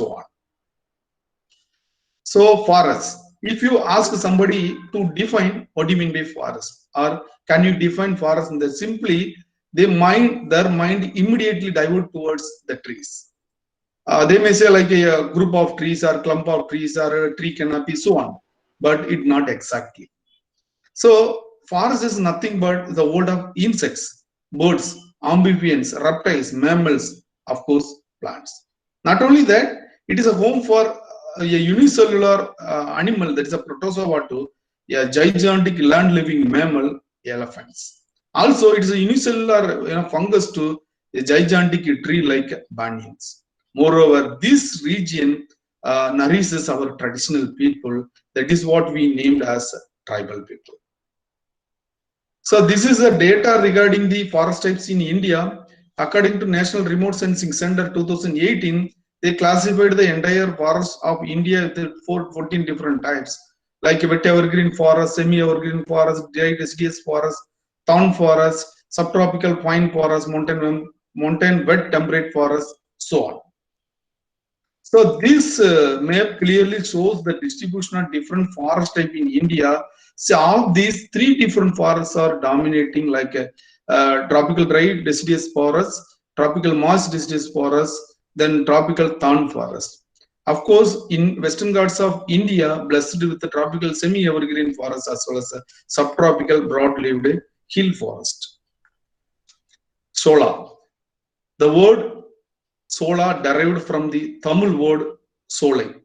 so on. So forest, if you ask somebody to define what do you mean by forest, or can you define forest, and simply their mind immediately divert towards the trees. They may say like a group of trees or clump of trees or a tree canopy, so on, but it not exactly. So forest is nothing but the world of insects, birds, amphibians, reptiles, mammals, of course, plants. Not only that, it is a home for a unicellular animal, that is a protozoa, to a gigantic land-living mammal, elephants. Also, it is a unicellular fungus to a gigantic tree like banyans. Moreover, this region nourishes our traditional people. That is what we named as tribal people. So this is the data regarding the forest types in India. According to National Remote Sensing Center 2018, they classified the entire forest of India with 14 different types, like wet evergreen forest, semi-evergreen forest, dry deciduous forest, thorn forest, subtropical pine forest, mountain wet temperate forest, so on. So this map clearly shows the distribution of different forest type in India. So of these, three different forests are dominating, like tropical dry deciduous forest, tropical moist deciduous forest, then tropical thorn forest. Of course, in Western Ghats of India, blessed with the tropical semi-evergreen forest as well as a subtropical broad-leaved hill forest. Sola. The word Sola derived from the Tamil word Solai.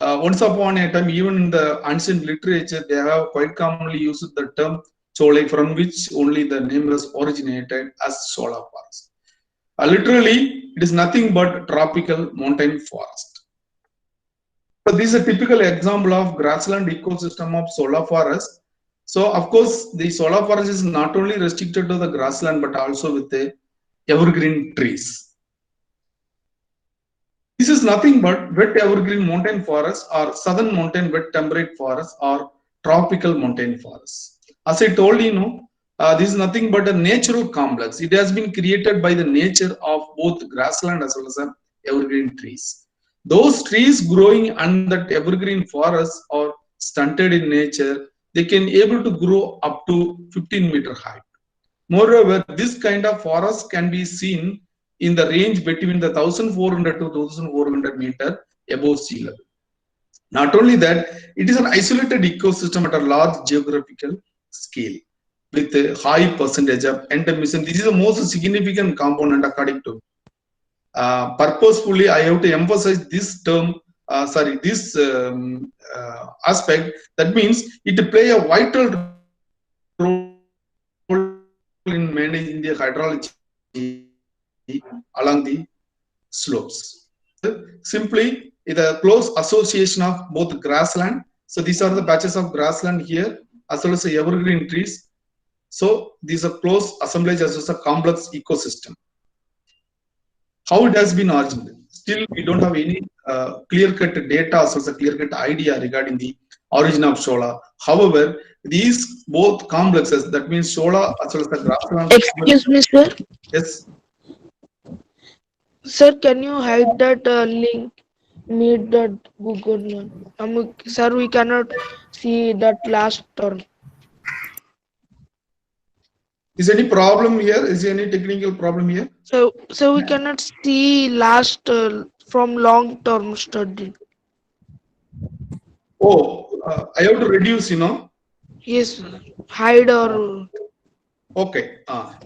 Once upon a time, even in the ancient literature, they have quite commonly used the term Solai, from which only the name was originated as Sola forest. Literally, it is nothing but tropical mountain forest. So this is a typical example of grassland ecosystem of Sola forest. So of course, the Sola forest is not only restricted to the grassland, but also with the evergreen trees. This is nothing but wet evergreen mountain forest or southern mountain wet temperate forest or tropical mountain forest. As I told you, this is nothing but a natural complex. It has been created by the nature of both grassland as well as evergreen trees. Those trees growing under that evergreen forest are stunted in nature. They can able to grow up to 15-meter height. Moreover, this kind of forest can be seen in the range between the 1400 to 2400 meter above sea level. Not only that, it is an isolated ecosystem at a large geographical scale with a high percentage of endemism. This is the most significant component according to. Purposefully, I have to emphasize this term, this aspect. That means it play a vital role in managing the hydrology along the slopes. Simply, the close association of both grassland. So these are the patches of grassland here, as well as the evergreen trees. So these are close assemblage as well as a complex ecosystem. How it has been originated? Still, we don't have any clear-cut data as well as a clear-cut idea regarding the origin of Sola. However, these both complexes, that means Sola as well as the grassland. Excuse me, sir. Yes. Sir, can you hide that link? Meet that Google. Sir, we cannot see that last term. Is any problem here? Is there any technical problem here? So we cannot see last from long term study. Oh, I have to reduce, Yes, hide or Okay.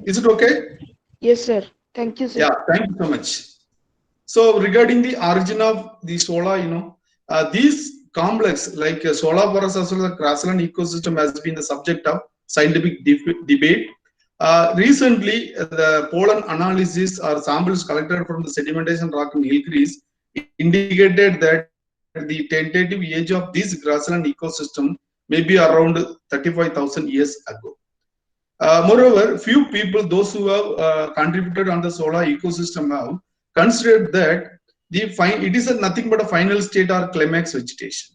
Is it okay? yes, sir. Thank you, sir. Yeah, thank you so much. So regarding the origin of the Sola, these complex like Sola forest as well as the grassland ecosystem has been the subject of scientific debate. Recently, the pollen analysis or samples collected from the sedimentation rock in Nilgiris indicated that the tentative age of this grassland ecosystem may be around 35,000 years ago. Moreover, few people, those who have contributed on the Sola ecosystem, have considered that it is nothing but a final state or climax vegetation.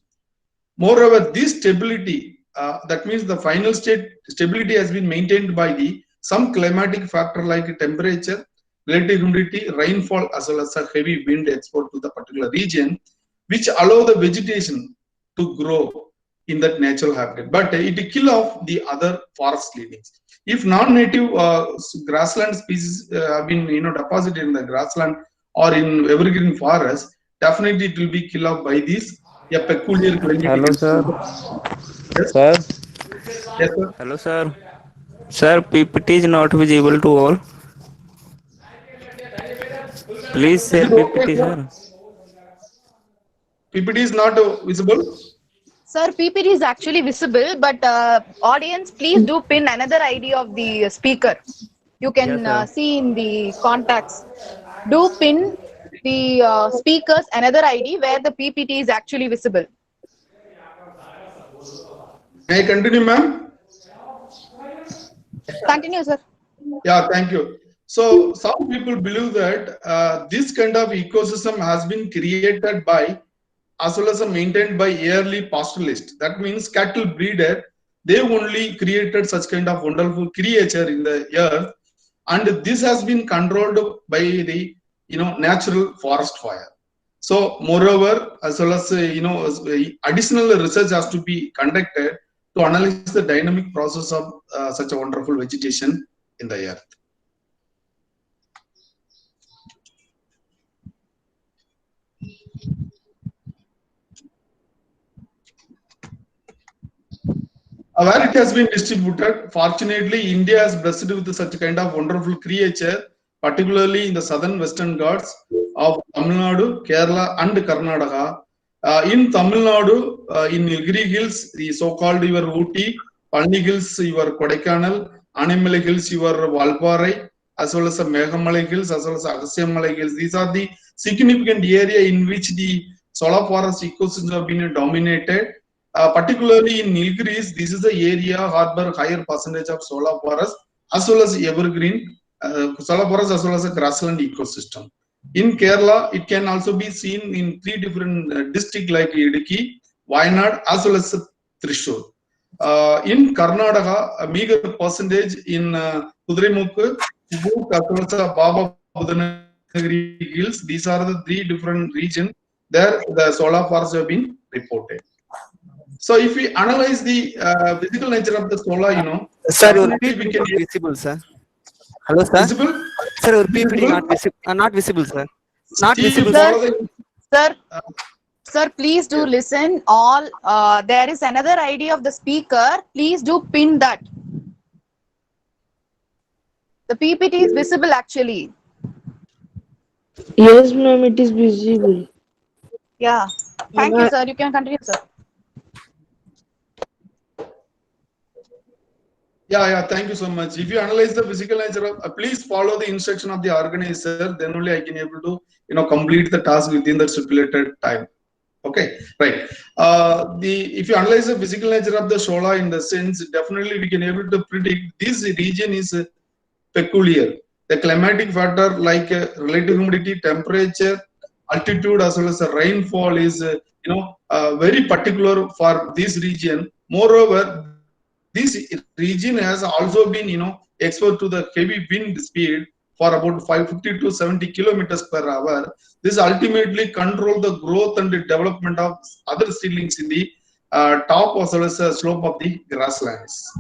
Moreover, this stability, that means the final state stability has been maintained by some climatic factor like temperature, relative humidity, rainfall, as well as a heavy wind export to the particular region, which allow the vegetation to grow in that natural habitat. But it kill off the other forest leadings. If non-native grassland species have been deposited in the grassland or in evergreen forest, definitely it will be killed off by this a peculiar climatic. Hello, sir. Yes, Sir. yes, sir. Hello, sir. Sir, PPT is not visible to all. Please Is share it okay, PPT, sir? sir. PPT is not visible. Sir, PPT is actually visible, but audience, please do pin another ID of the speaker. You can Yes, sir. see in the contacts. Do pin the speakers another ID where the PPT is actually visible. May I continue, ma'am? Continue, sir. Yeah, thank you. So some people believe that this kind of ecosystem has been created by as well as maintained by yearly pastoralists. That means cattle breeder. They only created such kind of wonderful creature in the earth, and this has been controlled by the natural forest fire. So moreover, as well as additional research has to be conducted to analyze the dynamic process of such a wonderful vegetation in the earth. Where it has been distributed, fortunately, India is blessed with such kind of wonderful creature, particularly in the southern western Ghats of Tamil Nadu, Kerala, and Karnataka. In Tamil Nadu, in Nilgiri Hills, the so-called your Ooty, Palni Hills, your Kodaikanal, Animalai Hills, your Valparai, as well as the Meghamalai Hills, as well as Agassiamalai Hills. These are the significant area in which the solar forest ecosystems have been dominated. Particularly in Nilgiris, this is the area harbor higher percentage of solar forest as well as evergreen solar forest as well as a grassland ecosystem. In Kerala, it can also be seen in 3 different districts like Idukki, Wayanad as well as Thrissur. In Karnataka, a meager percentage in Kudremukh, Hubballi, as well as Baba Budanagiri Hills. These are the 3 different regions there the solar forests have been reported. So if we analyze the physical nature of the solar, Sir, your definitely we PPT can not visible, sir. Hello, sir. visible. Sir, your PPT Visible? not visible. Not visible, sir. Not See, visible, Sir, follow the Sir, sir, please do yes. listen. All there is another ID of the speaker. Please do pin that. The PPT is visible actually. Yes, ma'am, it is visible. Yeah. Thank you, sir. You can continue, sir. Yeah, thank you so much. If you analyze the physical nature of, please follow the instruction of the organizer. Then only I can able to, complete the task within the stipulated time. Okay, right. If you analyze the physical nature of the solar in the sense, definitely we can able to predict this region is peculiar. The climatic factor like relative humidity, temperature, altitude, as well as the rainfall is, very particular for this region. Moreover, this region has also been, exposed to the heavy wind speed for about 550 to 70 kilometers per hour. This ultimately control the growth and the development of other seedlings in the top as well as the slope of the grasslands.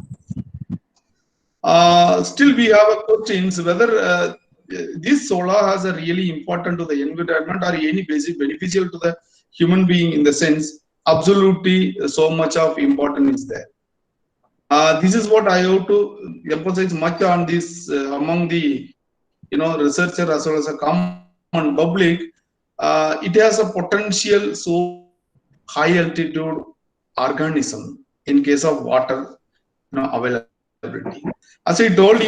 Still, we have a questions whether this solar has a really important to the environment or any basic beneficial to the human being in the sense. Absolutely, so much of importance is there. This is what I have to emphasize much on this among the researcher as well as a common public. It has a potential so high altitude organism in case of water availability. As I told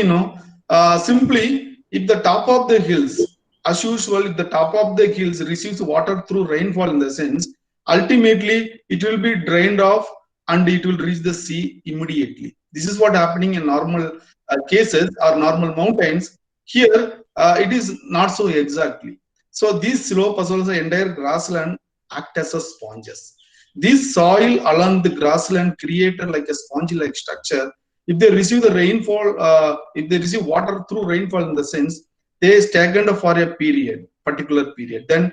simply if the top of the hills, as usual, if the top of the hills receives water through rainfall in the sense, ultimately it will be drained off and it will reach the sea immediately. This is what happening in normal cases or normal mountains. Here, it is not so exactly. So these slope as well as the entire grassland act as a sponges. This soil along the grassland created like a sponge-like structure. If they receive the rainfall, if they receive water through rainfall in the sense, they stagnant for a particular period, then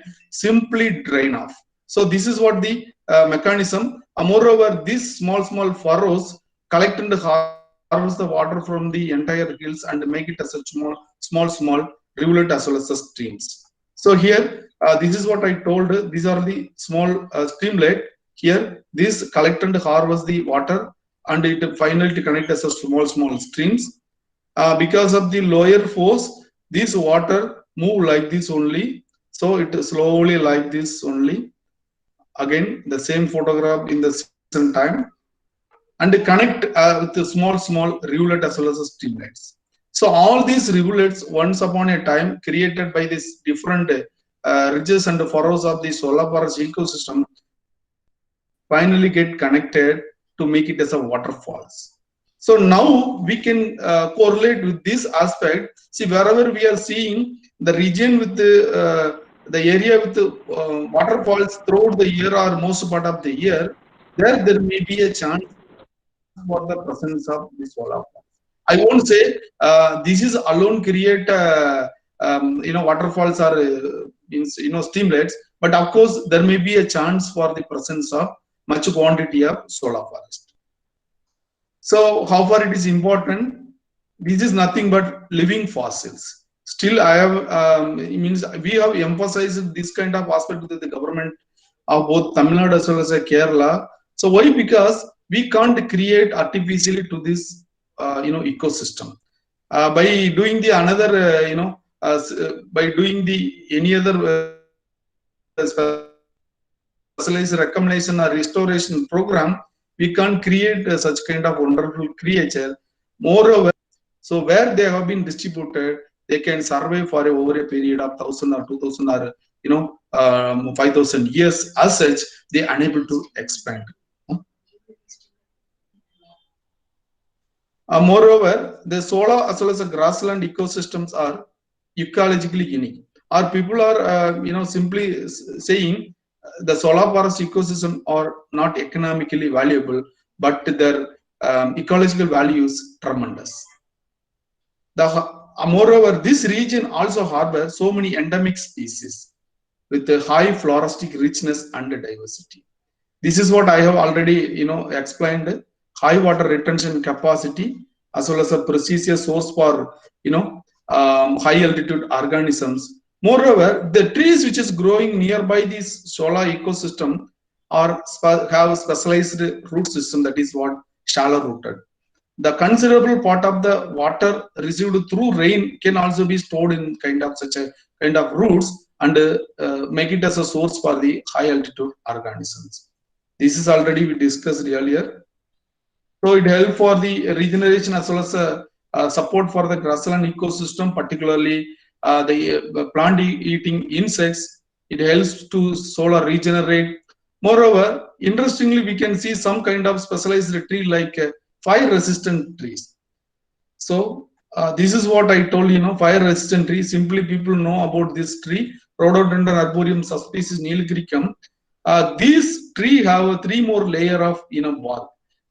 simply drain off. So this is what the mechanism. Moreover, these small furrows collect and harvest the water from the entire hills and make it as a small rivulet as well as the streams. So here, this is what I told. These are the small streamlet. Here, this collect and harvest the water, and it finally to connect as a small streams. Because of the lower force, this water move like this only. So it is slowly like this only. Again, the same photograph in the same time, and connect with the small rivulet as well as the streamlets. So all these rivulets, once upon a time, created by these different ridges and furrows of the solar forest ecosystem, finally get connected to make it as a waterfalls. So now we can correlate with this aspect. See, wherever we are seeing the region with the area with the waterfalls throughout the year or most part of the year, there may be a chance for the presence of the solar falls. I won't say this is alone create waterfalls or streamlets, but of course there may be a chance for the presence of much quantity of solar forest. So how far it is important? This is nothing but living fossils. Still, I have means we have emphasized this kind of aspect with the government of both Tamil Nadu as well as Kerala. So why? Because we can't create artificially to this ecosystem by doing the another by doing the any other specialized recommendation or restoration program. We can't create such kind of wonderful creature. Moreover, so where they have been distributed, they can survive for over a period of 1,000 or 2,000 or 5,000 years. As such, they are unable to expand. Moreover, the solar as well as the grassland ecosystems are ecologically unique. Or people are simply saying the solar forest ecosystem are not economically valuable, but their ecological values tremendous. Moreover, this region also harbors so many endemic species with a high floristic richness and diversity. This is what I have already explained. High water retention capacity as well as a precious source for high altitude organisms. Moreover, the trees which is growing nearby this solar ecosystem have specialized root system, that is what shallow rooted. The considerable part of the water received through rain can also be stored in such a kind of roots and make it as a source for the high altitude organisms. This is already we discussed earlier. So it helps for the regeneration as well as support for the grassland ecosystem, particularly the plant eating insects. It helps to solar regenerate. Moreover, interestingly, we can see some kind of specialized tree like fire resistant trees. So this is what I told fire resistant tree. Simply people know about this tree, Rhododendron arboreum subspecies Neolychricum. These tree have 3 more layer of bark.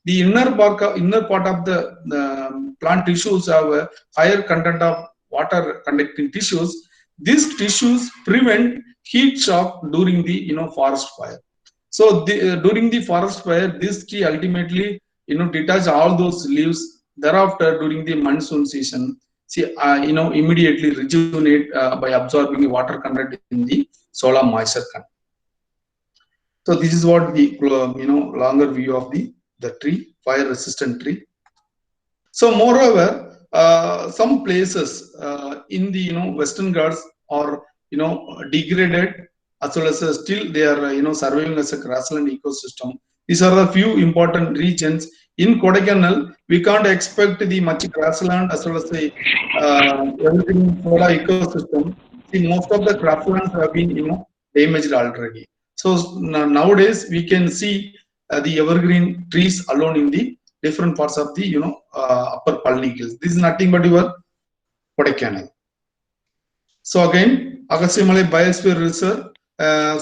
The inner part of the plant tissues have a higher content of water conducting tissues. These tissues prevent heat shock during the forest fire. So during the forest fire, this tree ultimately detach all those leaves. Thereafter, during the monsoon season, immediately rejuvenate by absorbing the water content in the solar moisture content. So this is what the longer view of the tree, fire resistant tree. So moreover, some places in the Western Ghats are degraded, as well as still they are surviving as a grassland ecosystem. These are the few important regions. In Kodaikanal, we can't expect the much grassland as well as the everything solar ecosystem. See, most of the grasslands have been damaged already. So nowadays we can see the evergreen trees alone in the different parts of the upper Palni Hills. This is nothing but your Kodaikanal. So again, Agastyamalai Biosphere Reserve,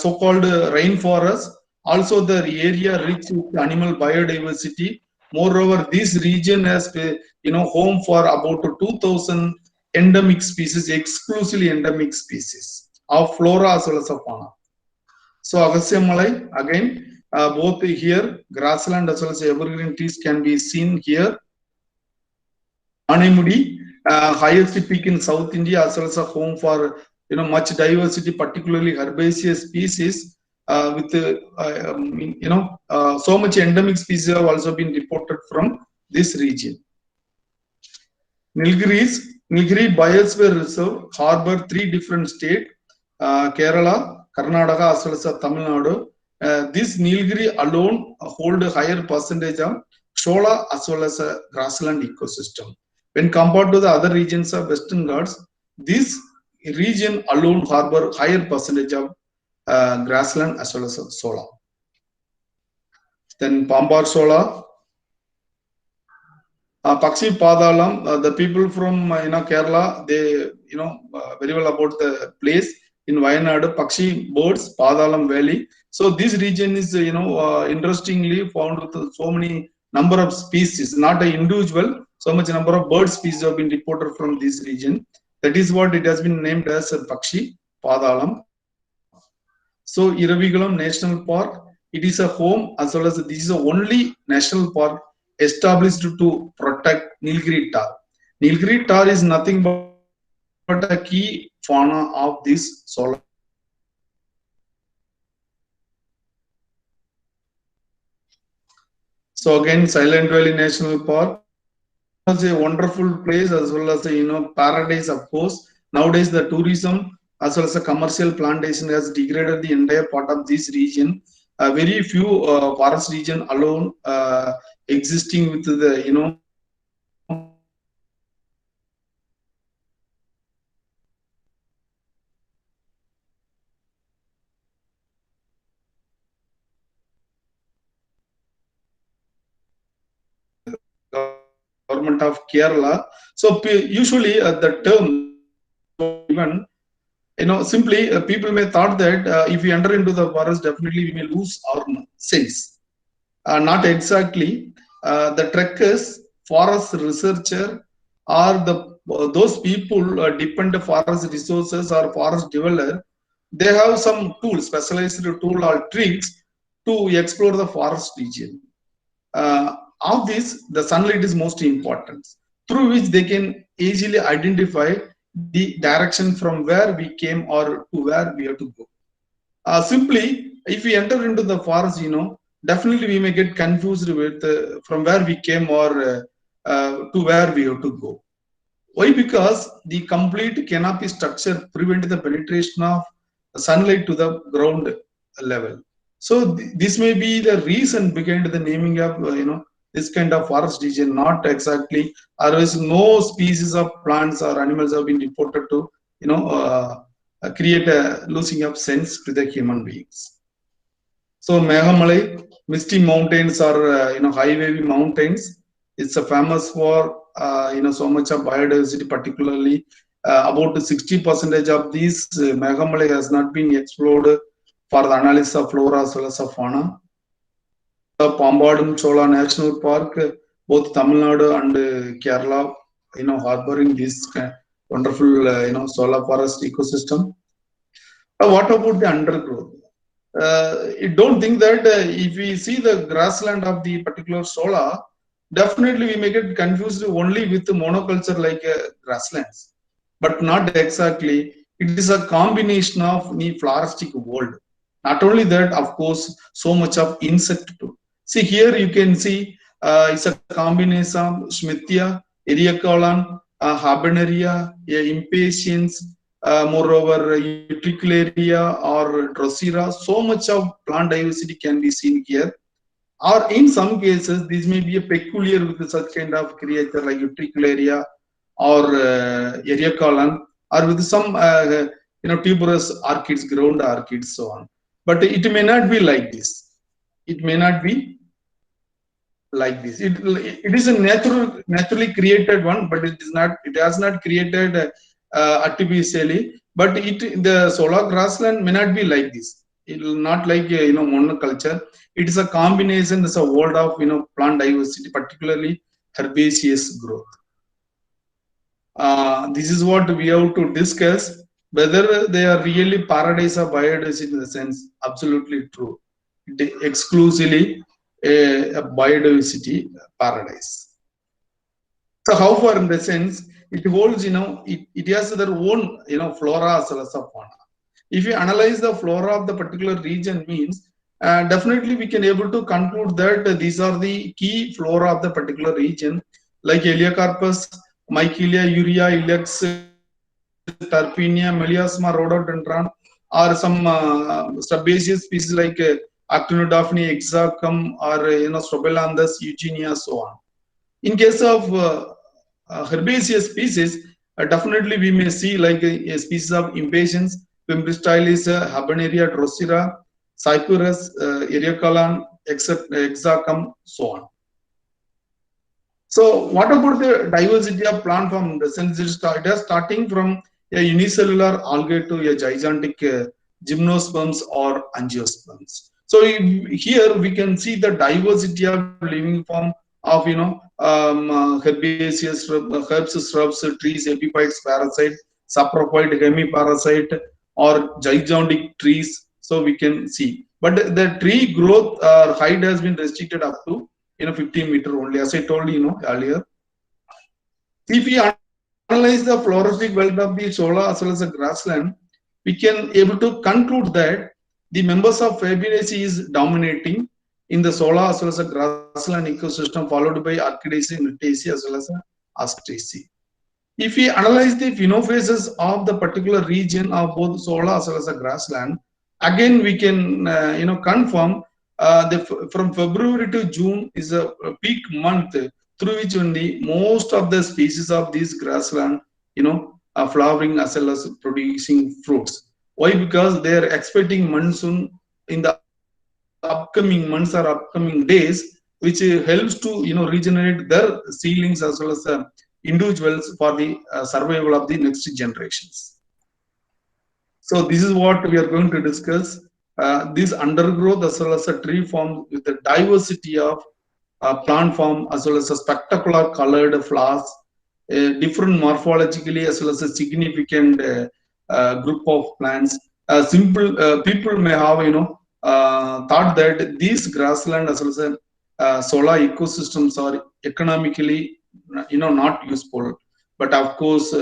so-called rainforest, also the area rich with animal biodiversity. Moreover, this region has home for about 2,000 endemic species, exclusively endemic species of flora as well as of fauna. So Agastya Malai, again, both here, grassland as well as evergreen trees can be seen here. Anamudi, highest peak in South India as well as a home for much diversity, particularly herbaceous species. With so much endemic species have also been reported from this region. Nilgiri Biosphere Reserve harbor 3 different states: Kerala, Karnataka as well as Tamil Nadu. This Nilgiri alone hold a higher percentage of shola as well as a grassland ecosystem. When compared to the other regions of Western Ghats, this region alone harbor higher percentage of grassland as well as sola. Then Pambar Sola, Pakshi Padalam, the people from Kerala, they very well about the place in Wayanad, Pakshi birds, Padalam Valley. So this region is interestingly found with so many number of species, not an individual. So much number of bird species have been reported from this region. That is what it has been named as Pakshi Padalam. So Iravigalam National Park, it is a home as well as this is the only national park established to protect Nilgiri tar. Nilgiri tar is nothing but a key fauna of this solar. So again, Silent Valley National Park was a wonderful place as well as paradise, of course. Nowadays the tourism as well as the commercial plantation has degraded the entire part of this region. Very few forest region alone existing with the government of Kerala. So usually the term even simply people may thought that if we enter into the forest, definitely we may lose our sense. Not exactly. The trekkers, forest researcher, or those people depend on forest resources or forest developer. They have some tools, specialized tool or tricks to explore the forest region. Of this, the sunlight is most important, through which they can easily identify the direction from where we came or to where we have to go. Simply, if we enter into the forest, definitely we may get confused with from where we came or to where we have to go. Why? Because the complete canopy structure prevents the penetration of sunlight to the ground level. So this may be the reason behind the naming of this kind of forest region. Not exactly, otherwise no species of plants or animals have been reported to create a losing of sense to the human beings. So Meghamalai, Misty Mountains or high wavy mountains, it's famous for so much of biodiversity, particularly about 60% of these Meghamalai has not been explored for the analysis of flora as well as of fauna. The Pambadum Chola National Park, both Tamil Nadu and Kerala, harboring this wonderful solar forest ecosystem. What about the undergrowth? You don't think that if we see the grassland of the particular solar, definitely we may get confused only with the monoculture like grasslands, but not exactly. It is a combination of the floristic world. Not only that, of course, so much of insect too. See here you can see it's a combination of Smithia, Eriacolan, Habenaria, Impatiens, moreover Utricularia or Drosera. So much of plant diversity can be seen here. Or in some cases, this may be a peculiar with such kind of creature like Utricularia or Eriacolan, or with some tuberous orchids, ground orchids, so on. But it may not be like this. It may not be like this. It is a naturally created one, but it is not. It has not created artificially. But the solar grassland may not be like this. It will not like monoculture. It is a combination. It's a world of plant diversity, particularly herbaceous growth. This is what we have to discuss, whether they are really paradise or biodiversity in the sense. Absolutely true. Exclusively a biodiversity paradise. So how far in the sense it holds, it has their own, flora as well as fauna. If you analyze the flora of the particular region means, definitely we can able to conclude that these are the key flora of the particular region, like Heliocarpus, Michelia, Urea, Ilex, Tarpinia, Meliosma, Rhododendron, or some subaceous species like Actinodaphne, Hexacum, or Strobilandus, Eugenia, so on. In case of herbaceous species, definitely we may see like a species of impatiens, Pimpristylis, Habenaria, Drosera, Cyperus, Eriocalan, Hexacum, so on. So what about the diversity of plant form? In the sense it is starting from a unicellular algae to a gigantic gymnosperms or angiosperms. So here we can see the diversity of living form of herbaceous herbs, shrubs, trees, epiphytes, parasite, saprophyte, hemiparasite, or gigantic trees. So we can see, but the tree growth height has been restricted up to 15-meter only, as I told earlier. If we analyze the floristic wealth of the Chola as well as the grassland, we can able to conclude that the members of Fabaceae is dominating in the Sola as well as the grassland ecosystem, followed by Archidaceae, Myrtaceae as well as Asteraceae. If we analyze the phenophases of the particular region of both Sola as well as the grassland, again we can confirm from February to June is a peak month through which only most of the species of this grassland are flowering as well as producing fruits. Why? Because they are expecting monsoon in the upcoming months or upcoming days, which helps to regenerate their seedlings as well as individuals for the survival of the next generations. So this is what we are going to discuss. This undergrowth as well as a tree form with the diversity of plant form as well as a spectacular colored flowers, different morphologically as well as a significant group of plants. Simple people may have thought that these grassland as well as solar ecosystems are economically not useful, but of course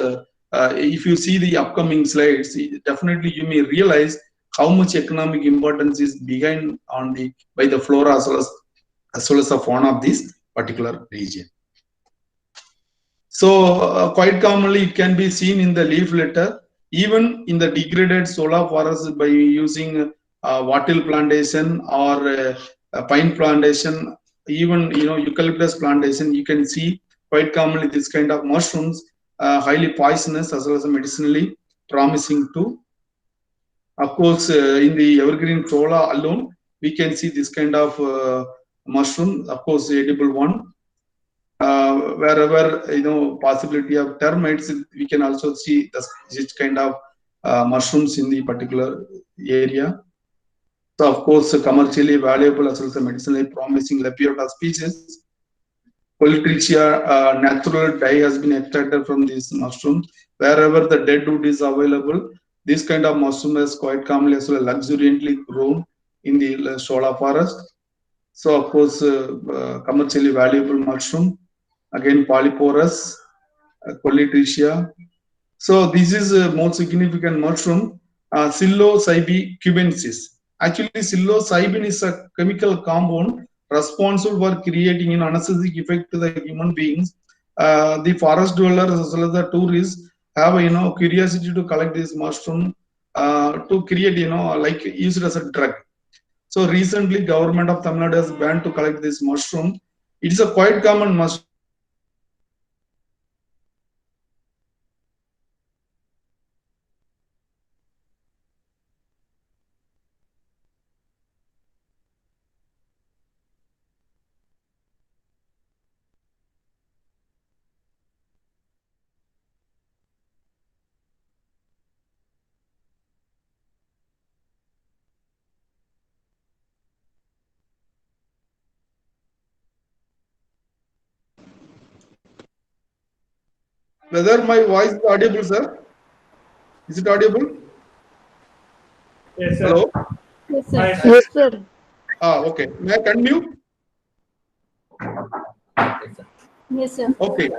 if you see the upcoming slides, definitely you may realize how much economic importance is behind on the by the flora as well as the fauna of this particular region. So quite commonly it can be seen in the leaf litter, even in the degraded solar forest by using wattle plantation or pine plantation, even eucalyptus plantation. You can see quite commonly this kind of mushrooms, highly poisonous as well as medicinally promising too. Of course, in the evergreen cholla alone, we can see this kind of mushroom, of course, edible one. Wherever possibility of termites, we can also see this kind of mushrooms in the particular area. So, of course, commercially valuable as well as medicinally promising Lepiota species. Polytrichia natural dye has been extracted from these mushrooms. Wherever the dead wood is available, this kind of mushroom is quite commonly as well luxuriantly grown in the Shola forest. So, of course, commercially valuable mushroom. Again, polyporous, Polytrichia. So, this is a more significant mushroom, Psilocybe cubensis. Actually, psilocybin is a chemical compound responsible for creating an anesthetic effect to the human beings. The forest dwellers as well as the tourists have curiosity to collect this mushroom to create like use it as a drug. So recently, government of Tamil Nadu has banned to collect this mushroom. It is a quite common mushroom in the South India and West India. Whether my voice is audible, sir? Is it audible? Yes, sir. Hello? Yes, sir. Yes, sir. Okay. May I continue? Yes, sir. Okay.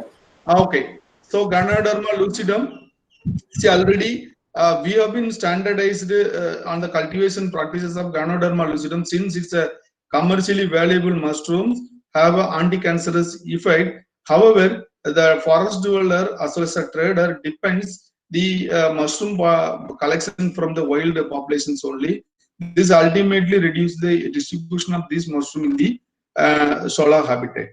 Okay. So Ganoderma lucidum. See, already we have been standardized on the cultivation practices of Ganoderma lucidum since it's a commercially valuable mushroom, have an anti-cancerous effect. However, the forest dweller as well as a trader depends the mushroom collection from the wild populations only. This ultimately reduces the distribution of this mushroom in the solar habitat.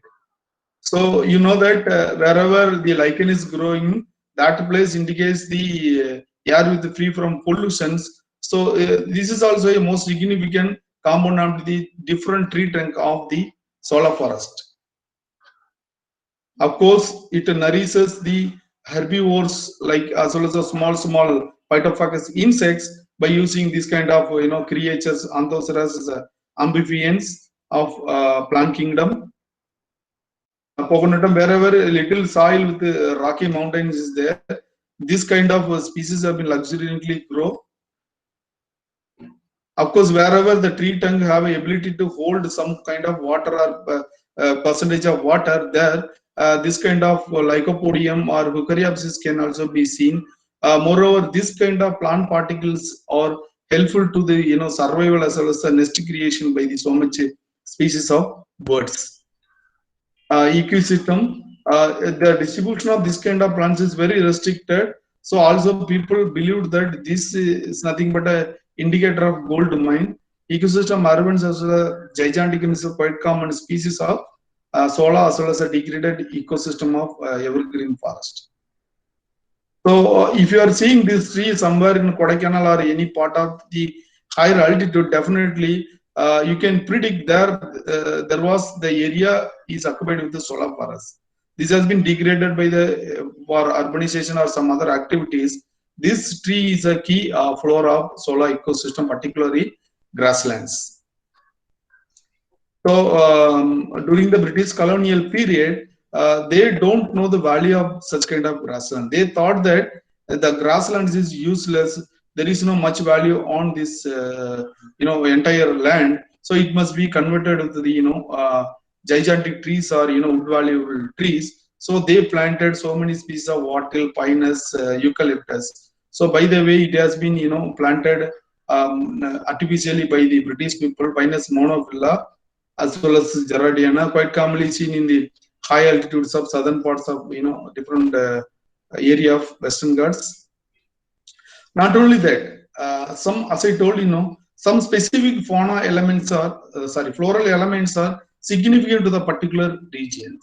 So you know that wherever the lichen is growing, that place indicates the air with free from pollutions. So this is also a most significant component of the different tree trunk of the solar forest. Of course, it nourishes the herbivores like as well as the small phytophagous insects by using this kind of creatures, anthoceras, amphibians of plant kingdom. Coconutum, wherever a little soil with rocky mountains is there, this kind of species have been luxuriantly grow. Of course, wherever the tree trunk have a ability to hold some kind of water or percentage of water there, this kind of Lycopodium or Eucaryopsis can also be seen. Moreover, this kind of plant particles are helpful to the survival as well as the nest creation by the so much species of birds. Ecosystem, the distribution of this kind of plants is very restricted. So also people believe that this is nothing but a indicator of gold mine. Ecosystem arborvitae as well as giganticum is a quite common species of solar as well as a degraded ecosystem of evergreen forest. So if you are seeing this tree somewhere in Kodaikanal or any part of the higher altitude, definitely you can predict there was the area is occupied with the solar forest. This has been degraded by the for urbanization or some other activities. This tree is a key flora of solar ecosystem, particularly grasslands. So during the British colonial period, they don't know the value of such kind of grassland. They thought that the grasslands is useless. There is no much value on this, entire land. So it must be converted to the, gigantic trees or, wood valuable trees. So they planted so many species of wattle, pinus, eucalyptus. So by the way, it has been, planted artificially by the British people, Pinus monophylla as well as Gerardiana, quite commonly seen in the high altitudes of southern parts of different area of Western Ghats. Not only that, some, as I told some specific fauna elements are floral elements are significant to the particular regions.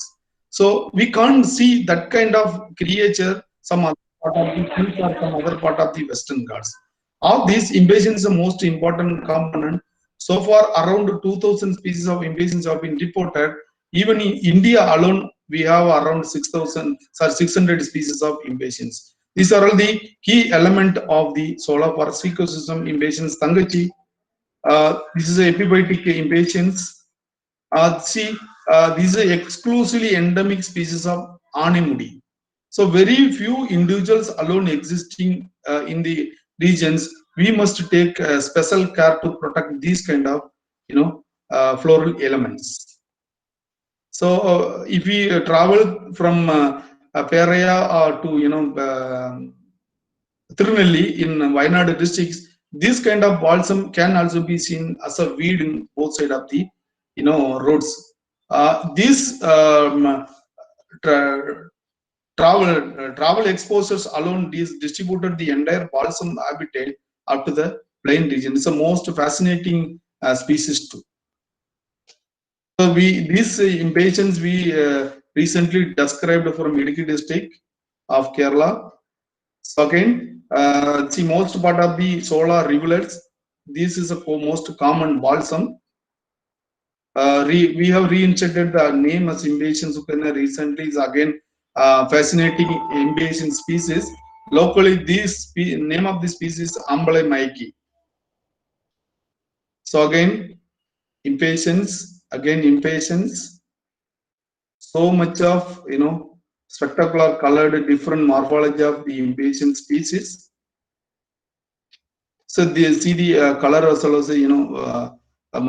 So we can't see that kind of creature some other part of the hills or some other part of the Western Ghats. Of these, invasion is the most important component. So far, around 2,000 species of invasions have been reported. Even in India alone, we have around 600 species of invasions. These are all the key element of the solar forest ecosystem invasions. Tangachi, this is a epibiotic invasions. These are exclusively endemic species of anemone. So very few individuals alone existing in the regions. We must take special care to protect these kind of floral elements. So if we travel from Peraya to Tirunelli in Wayanad districts, this kind of balsam can also be seen as a weed in both sides of the roads. This travel exposures alone distributed the entire balsam habitat up to the plain region. It's the most fascinating species too. So these impatiens we recently described from Idukki district of Kerala. So again, see most part of the solar rivulets. This is a most common balsam. We have reinstated the name as Impatiens Sukana recently. Is again fascinating impatient species. Locally, this name of the species Ambale Maiki. So again, impatience. Again, impatience. So much of spectacular colored different morphology of the impatient species. So they see the color as well as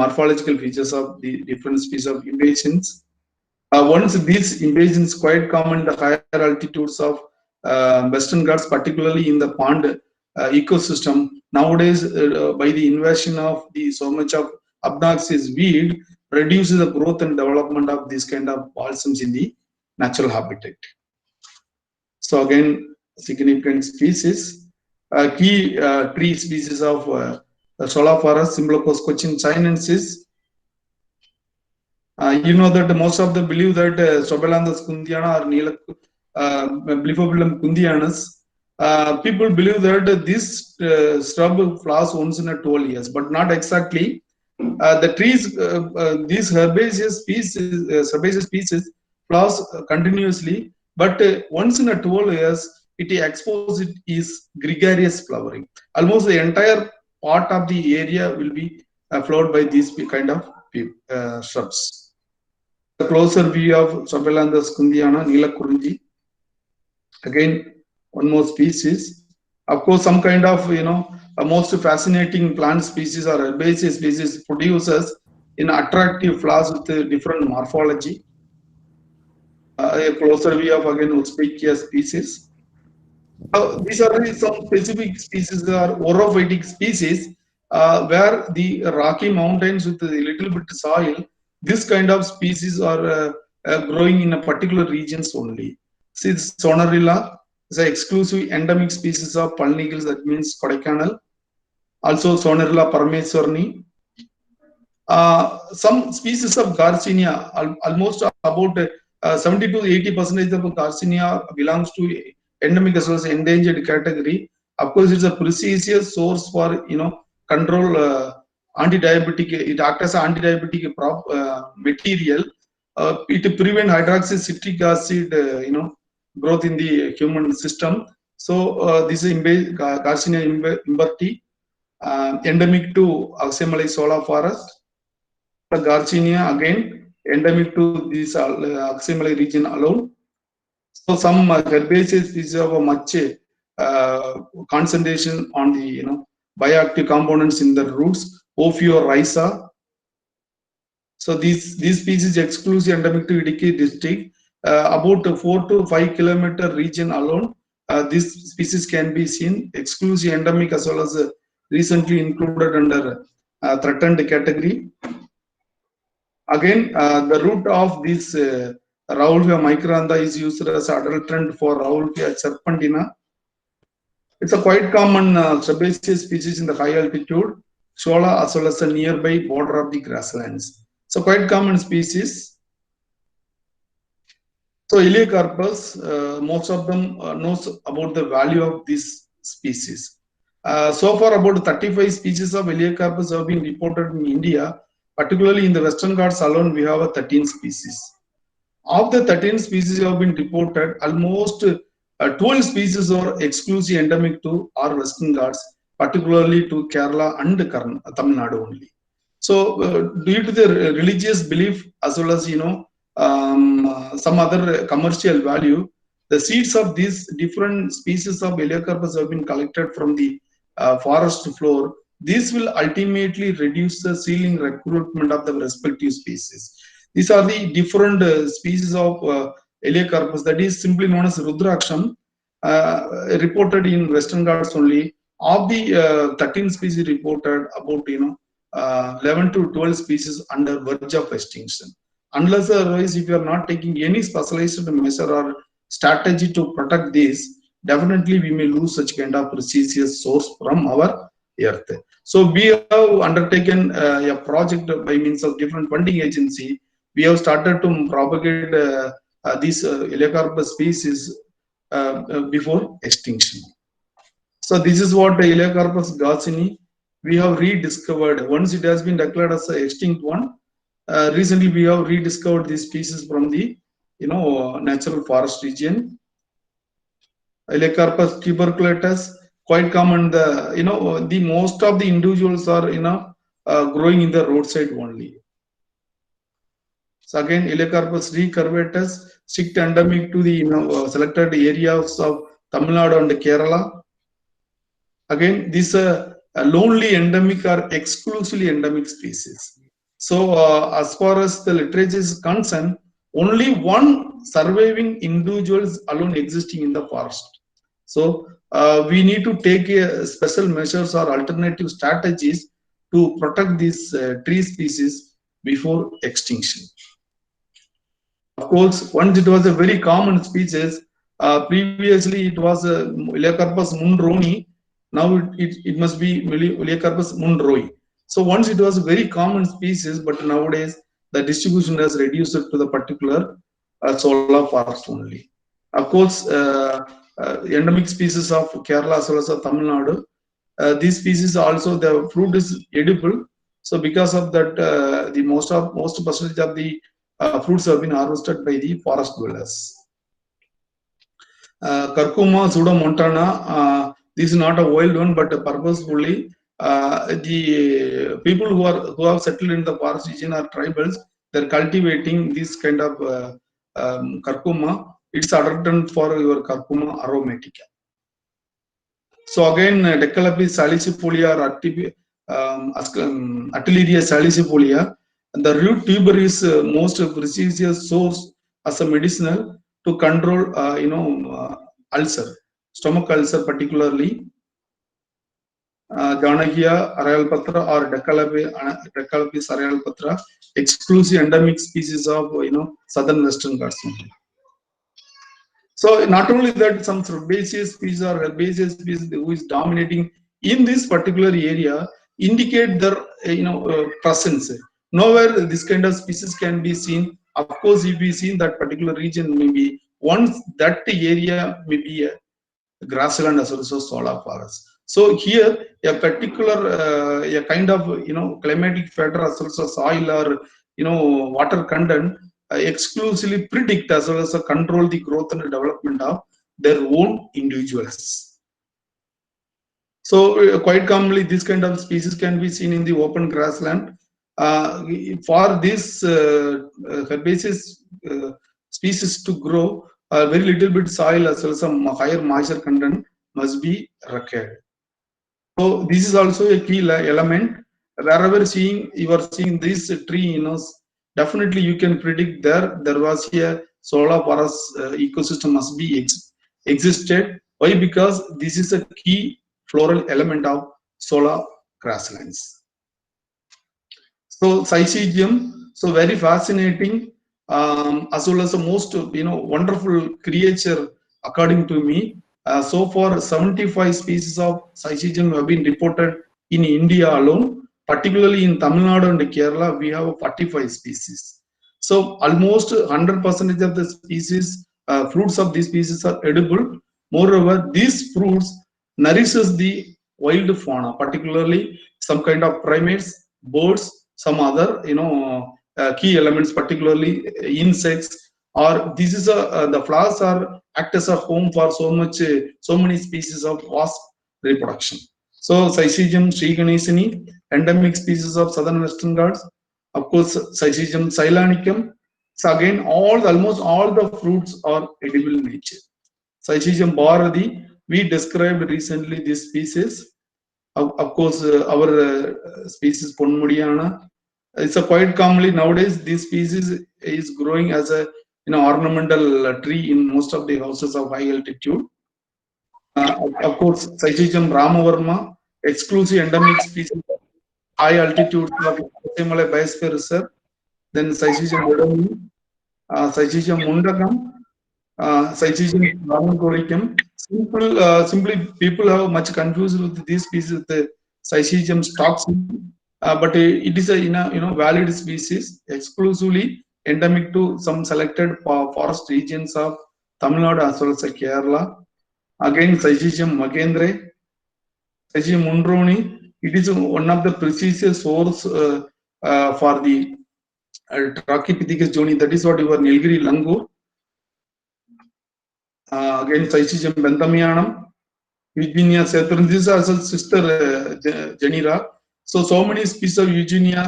morphological features of the different species of impatiens. Once these impatiens quite common in the higher altitudes of Western Ghats, particularly in the pond ecosystem. Nowadays, by the invasion of so much of obnoxious weed, reduces the growth and development of this kind of balsams in the natural habitat. So again, significant species. Key tree species of Shola forest, Symblochus cochin chinensis. You know that most of them believe that Strobilanthus kundiana or Blephabilum kundianus. People believe that this shrub flowers once in 12 years, but not exactly. The trees, these herbaceous species flowers continuously, but once in 12 years, it is gregarious flowering. Almost the entire part of the area will be flowered by these kind of shrubs. The closer view of Strobilanthus kundiana, Neelakurunji. Again, one more species. Of course, some kind of most fascinating plant species or herbaceous species produces in attractive flowers with different morphology. A closer view of again Uzbekkia species. These are some specific species are orophytic species where the rocky mountains with a little bit soil, this kind of species are growing in a particular regions only. See, Sonorilla is an exclusive endemic species of Palnigals, that means Kodaikanal. Also Sonorilla parmeswarni. Some species of Garcinia, almost about 70 to 80% of Garcinia belongs to endemic as well as endangered category. Of course, it's a precious source for control anti-diabetic. It acts as anti-diabetic material. It prevent hydroxycitric acid growth in the human system. So this is Garcinia imberti, endemic to Aksai Shola forest. The Garcinia again endemic to this Aksai region alone. So some herbaceous species have a much concentration on the bioactive components in the roots. Ophioryza. So these species exclusive endemic to Idukki district. About 4 to 5 kilometer region alone, this species can be seen. Exclusive endemic as well as recently included under threatened category. Again, the root of this Rauwolfia micrantha is used as adulterant for Rauwolfia serpentina. It's a quite common herbaceous species in the high altitude, Shola as well as a nearby border of the grasslands. So quite common species. So Elaeocarpus, most of them knows about the value of this species. So far, about 35 species of Elaeocarpus have been reported in India. Particularly in the Western Ghats alone, we have 13 species. Of the 13 species have been reported, almost 12 species are exclusive endemic to our Western Ghats, particularly to Kerala and Tamil Nadu only. So, due to the religious belief as well as some other commercial value, the seeds of these different species of Elaeocarpus have been collected from the forest floor. This will ultimately reduce the seedling recruitment of the respective species. These are the different species of Elaeocarpus, that is simply known as Rudraksham, reported in Western Ghats only. Of the 13 species reported, about 11 to 12 species under verge of extinction. Unless otherwise, if you are not taking any specialized measure or strategy to protect this, definitely we may lose such kind of precious source from our earth. So we have undertaken a project by means of different funding agency. We have started to propagate these Elaeocarpus species before extinction. So this is what the Elaeocarpus garcini we have rediscovered. Once it has been declared as an extinct one, recently we have rediscovered these species from the natural forest region. Elaeocarpus tuberculatus, quite common. The most of the individuals are growing in the roadside only. So again, Elaeocarpus recurvatus, strict endemic to the selected areas of Tamil Nadu and Kerala. Again, these lonely endemic are exclusively endemic species. So as far as the literature is concerned, only one surviving individuals alone existing in the forest. So we need to take special measures or alternative strategies to protect these tree species before extinction. Of course, once it was a very common species. Previously, it was Uliacarpus munroni. Now it must be Uliacarpus munroi. So once it was a very common species, but nowadays the distribution has reduced to the particular Sola forest only. Of course, endemic species of Kerala as well as Tamil Nadu. These species also, the fruit is edible. So because of that, the most percentage of the fruits have been harvested by the forest dwellers. Curcuma pseudomontana, this is not a wild one, but purposefully the people who have settled in the forest region are tribals. They're cultivating this kind of curcuma. It's adapted for your Curcuma aromatica. So again, Decalapis salicifolia or Artilleria salicifolia. The root tuber is most precious source as a medicinal to control, ulcer, stomach ulcer particularly. Janakia arealpatra or Decalapis arealpatra, exclusive endemic species of southern Western Ghats. So not only that, some herbaceous species or herbaceous species who is dominating in this particular area indicate their presence. Nowhere this kind of species can be seen. Of course, if we see in that particular region, maybe once that area may be a grassland as also Sola forest. So here a particular a kind of climatic factor as also soil or water content exclusively predict as well as control the growth and development of their own individuals. So quite commonly this kind of species can be seen in the open grassland. For this herbaceous species to grow, very little bit soil as well as some higher moisture content must be required. So this is also a key element. Wherever you are seeing this tree, definitely you can predict there was a Sola forest ecosystem must be existed. Why? Because this is a key floral element of Sola grasslands. So Syzygium, so very fascinating, as well as the most wonderful creature according to me. So far 75 species of Syzygium have been reported in India alone. Particularly in Tamil Nadu and Kerala, we have 45 species. So almost 100% of the species, fruits of these species are edible. Moreover, these fruits nourishes the wild fauna, particularly some kind of primates, birds, some other key elements, particularly insects. Or this is the flowers are act as a home for so many species of wasp reproduction. So Syzygium sriganesini, endemic species of southern Western Ghats. Of course, Syzygium ceylanicum. So again, almost all the fruits are edible in nature. Syzygium bharati, we described recently this species. Of course, our species Ponmudiyana. It's a quite commonly nowadays. This species is growing as a ornamental tree in most of the houses of high altitude. Of course, Syzygium ramavarma, exclusive endemic species, high altitude of Himalaya Biosphere Reserve. Then Syzygium bodomini, Syzygium mundakam, Syzygium ramancolicum. Simply people have much confused with these species with the Syzygium stocksy, but it is a valid species, exclusively endemic to some selected forest regions of Tamil Nadu as well as Kerala. Again, Syzygium magendre, Syzygium munroni. It is one of the precious source for the Trachypithecus joni. That is what your Nilgiri langur. Again, Syzygium benthamianum, Eugenia cethrum. This is also sister genera. So many species of Eugenia,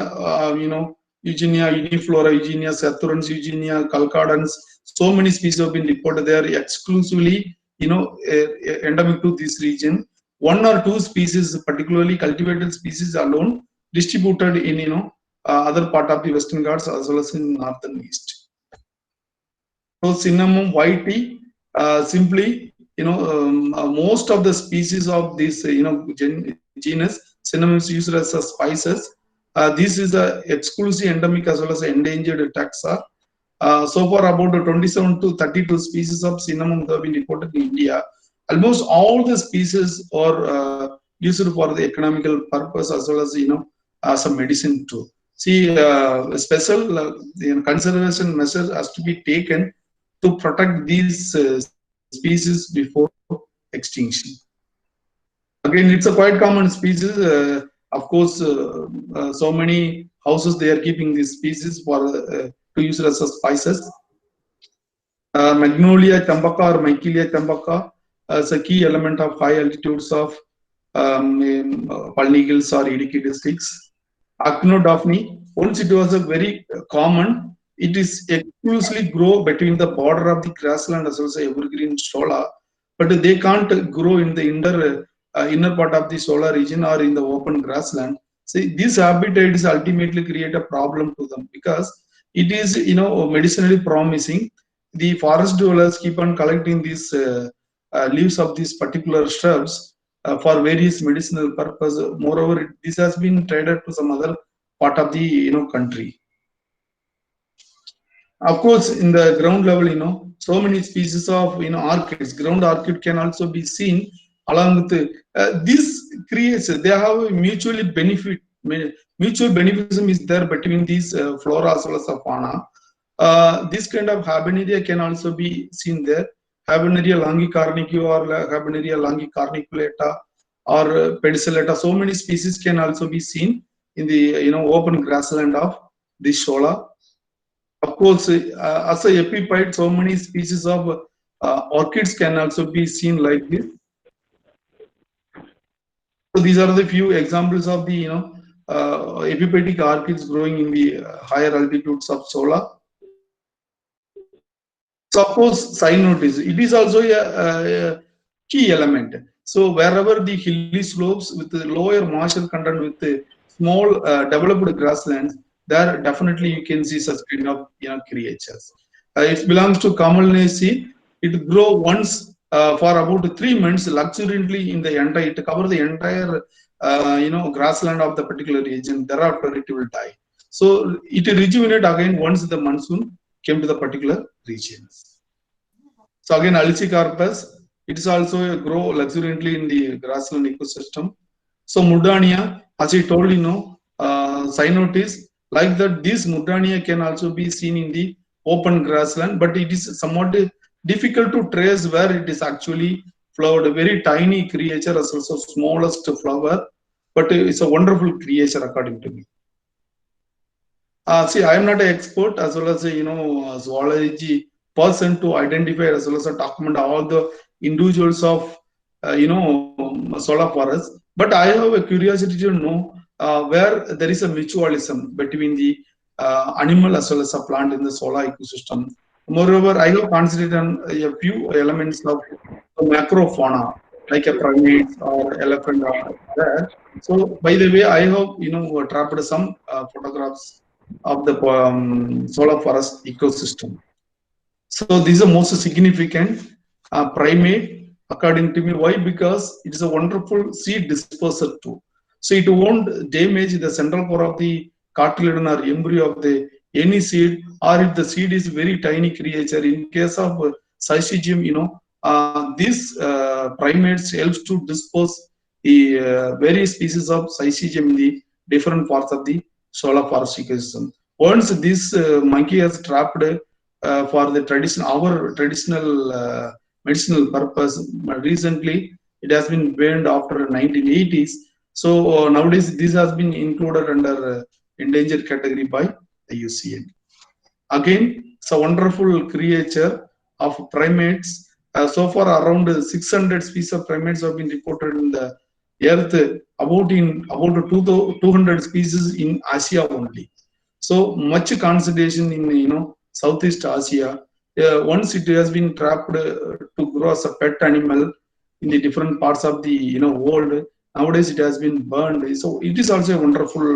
Eugenia uniflora, Eugenia saturans, Eugenia calcadans. So many species have been reported. They are exclusively, endemic to this region. One or two species, particularly cultivated species alone, distributed in other part of the Western Ghats as well as in northern east. So cinnamon white tea, simply most of the species of this genus cinnamon is used as a spices. This is a exclusive endemic as well as endangered taxa. So far, about 27 to 32 species of cinnamon have been reported in India. Almost all the species are used for the economical purpose as well as as a medicine too. See, special conservation measures has to be taken to protect these species before extinction. Again, it's a quite common species. Of course, so many houses they are keeping these species for to use as a spices. Magnolia chambaca or Michelia chambaca is a key element of high altitudes of Palni Hills or Idukki districts. Acnodaphne, once it was a very common, it is exclusively grow between the border of the grassland as well as evergreen shola, but they can't grow in the inner part of the shola region or in the open grassland. See, this habitat is ultimately create a problem to them because it is medicinally promising. The forest dwellers keep on collecting these leaves of these particular shrubs for various medicinal purpose. Moreover, this has been traded to some other part of the country. Of course, in the ground level, so many species of orchids. Ground orchid can also be seen along with this creates. They have a mutual beneficism is there between these flora as well as the fauna. This kind of Habenaria can also be seen there. Habenaria longicornicua or Habenaria longicorniculata or pedicellata. So many species can also be seen in the open grassland of the shola. Of course, as a epiphyte, so many species of orchids can also be seen like this. So these are the few examples of the epiphytic orchids growing in the higher altitudes of shola. Suppose side note is it is also a key element. So wherever the hilly slopes with the lower moisture content with the small developed grasslands, there definitely you can see such kind of creatures. It belongs to Camalnaceae. It grow once for about 3 months luxuriantly in the entire. It covers the entire grassland of the particular region. Thereafter it will die. So it rejuvenate again once the monsoon came to the particular regions. So again, Alicicarpus, it is also grow luxuriantly in the grassland ecosystem. So Murdania, as I told cyanotes, like that, this Murdania can also be seen in the open grassland, but it is somewhat difficult to trace where it is actually flowered. A very tiny creature, as also smallest flower, but it's a wonderful creature according to me. See, I am not an expert as well as a zoology person to identify as well as to document all the individuals of shola forest. But I have a curiosity to know where there is a mutualism between the animal as well as a plant in the shola ecosystem. Moreover, I have considered a few elements of macrofauna like a primate or elephant or there. So, by the way, I have trapped some photographs of the shola forest ecosystem. So these are most significant primate according to me. Why? Because it is a wonderful seed disperser too. So it won't damage the central core of the cartilagen or embryo of the any seed, or if the seed is very tiny creature. In case of Syzygium, these primates helps to disperse the various species of Syzygium in the different parts of the shola forest ecosystem. Once this monkey has trapped for the our traditional medicinal purpose, recently it has been banned after 1980s. So nowadays this has been included under endangered category by the IUCN. Again, it's a wonderful creature of primates. So far, around 600 species of primates have been reported in the earth. About 200 species in Asia only. So much concentration in Southeast Asia. Once it has been trapped to grow as a pet animal in the different parts of the world. Nowadays it has been burned. So it is also a wonderful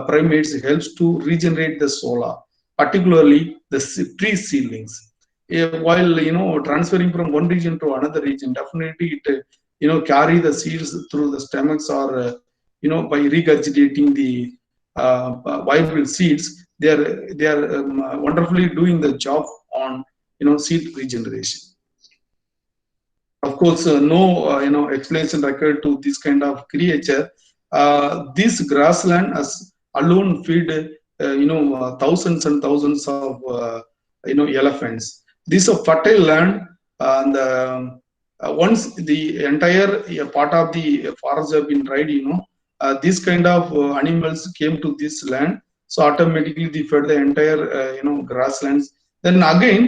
primates helps to regenerate the soil, particularly the tree seedlings. While transferring from one region to another region, definitely it carry the seeds through the stomachs or by regurgitating the viable seeds. They are wonderfully doing the job on seed regeneration. Of course, no explanation required to this kind of creature. This grassland has alone feed thousands and thousands of elephants. This is a fertile land, and once the entire part of the forest have been dried, this kind of animals came to this land, so automatically they fed the entire grasslands. Then again,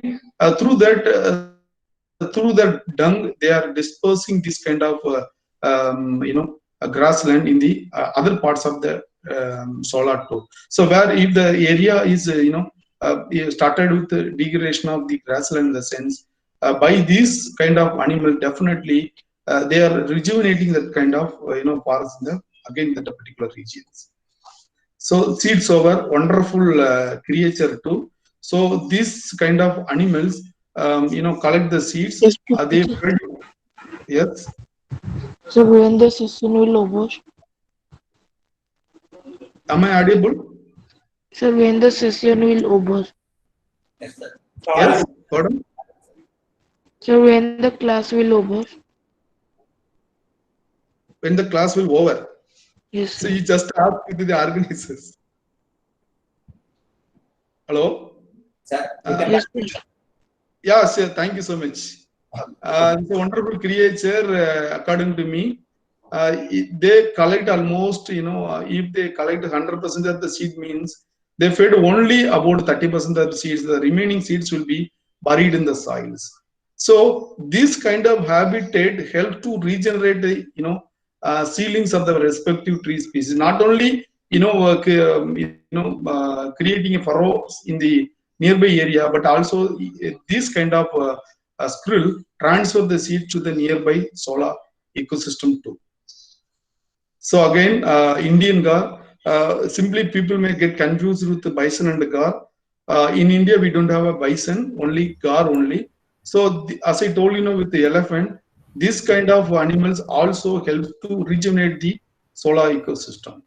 through that dung, they are dispersing this kind of grassland in the other parts of the solar too. So where if the area is started with the degradation of the grassland, in the sense by this kind of animal, definitely they are rejuvenating that kind of forest in the particular regions. So seed sower, wonderful creature too. So this kind of animals collect the seeds. Yes, They yes. sir, when the session will over? Am I audible? Sir, when the session will over? Yes. Pardon? Sir, when the class will over? When the class will over. Yes, So sir. you just ask to the organizers. Hello? Yes, sir. Yeah, sir. Thank you so much. It's a wonderful creature, according to me. They collect almost, if they collect 100% of the seed, means they fed only about 30% of the seeds. The remaining seeds will be buried in the soils. So this kind of habitat helps to regenerate the, seedlings of the respective tree species. Not only, creating a furrow in the nearby area, but also this kind of squirrel transfer the seed to the nearby solar ecosystem too. So again, Indian gar, simply people may get confused with the bison and the gar. In India, we don't have a bison, only gar only. So as I told with the elephant, this kind of animals also help to rejuvenate the solar ecosystem.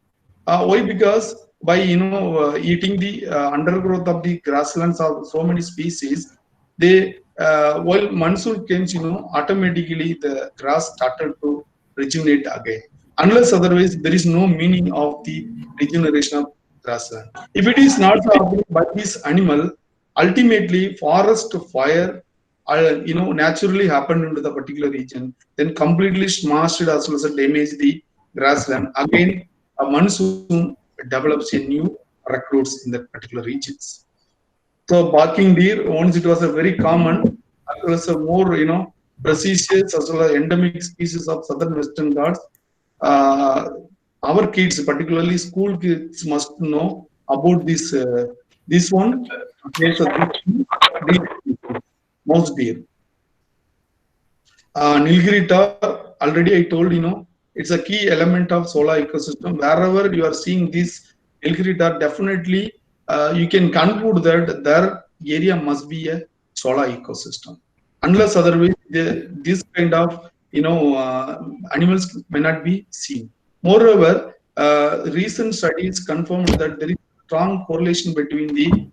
Why? Because by eating the undergrowth of the grasslands of so many species, they while monsoon comes, automatically the grass started to rejuvenate again. Unless otherwise, there is no meaning of the regeneration of grassland. If it is not happening by this animal, ultimately forest fire, naturally happened into the particular region, then completely smashed it as well as damaged the grassland. Again, a monsoon develops a new recruits in the particular regions. So barking deer, once it was a very common, it was a more precious as well as endemic species of southern Western Ghats. Our kids, particularly school kids, must know about this. This one, mouse deer. Nilgiri tar, already I told it's a key element of solar ecosystem. Wherever you are seeing this Nilgiri tar, definitely you can conclude that their area must be a solar ecosystem. Unless otherwise, this kind of animals may not be seen. Moreover, recent studies confirmed that there is strong correlation between the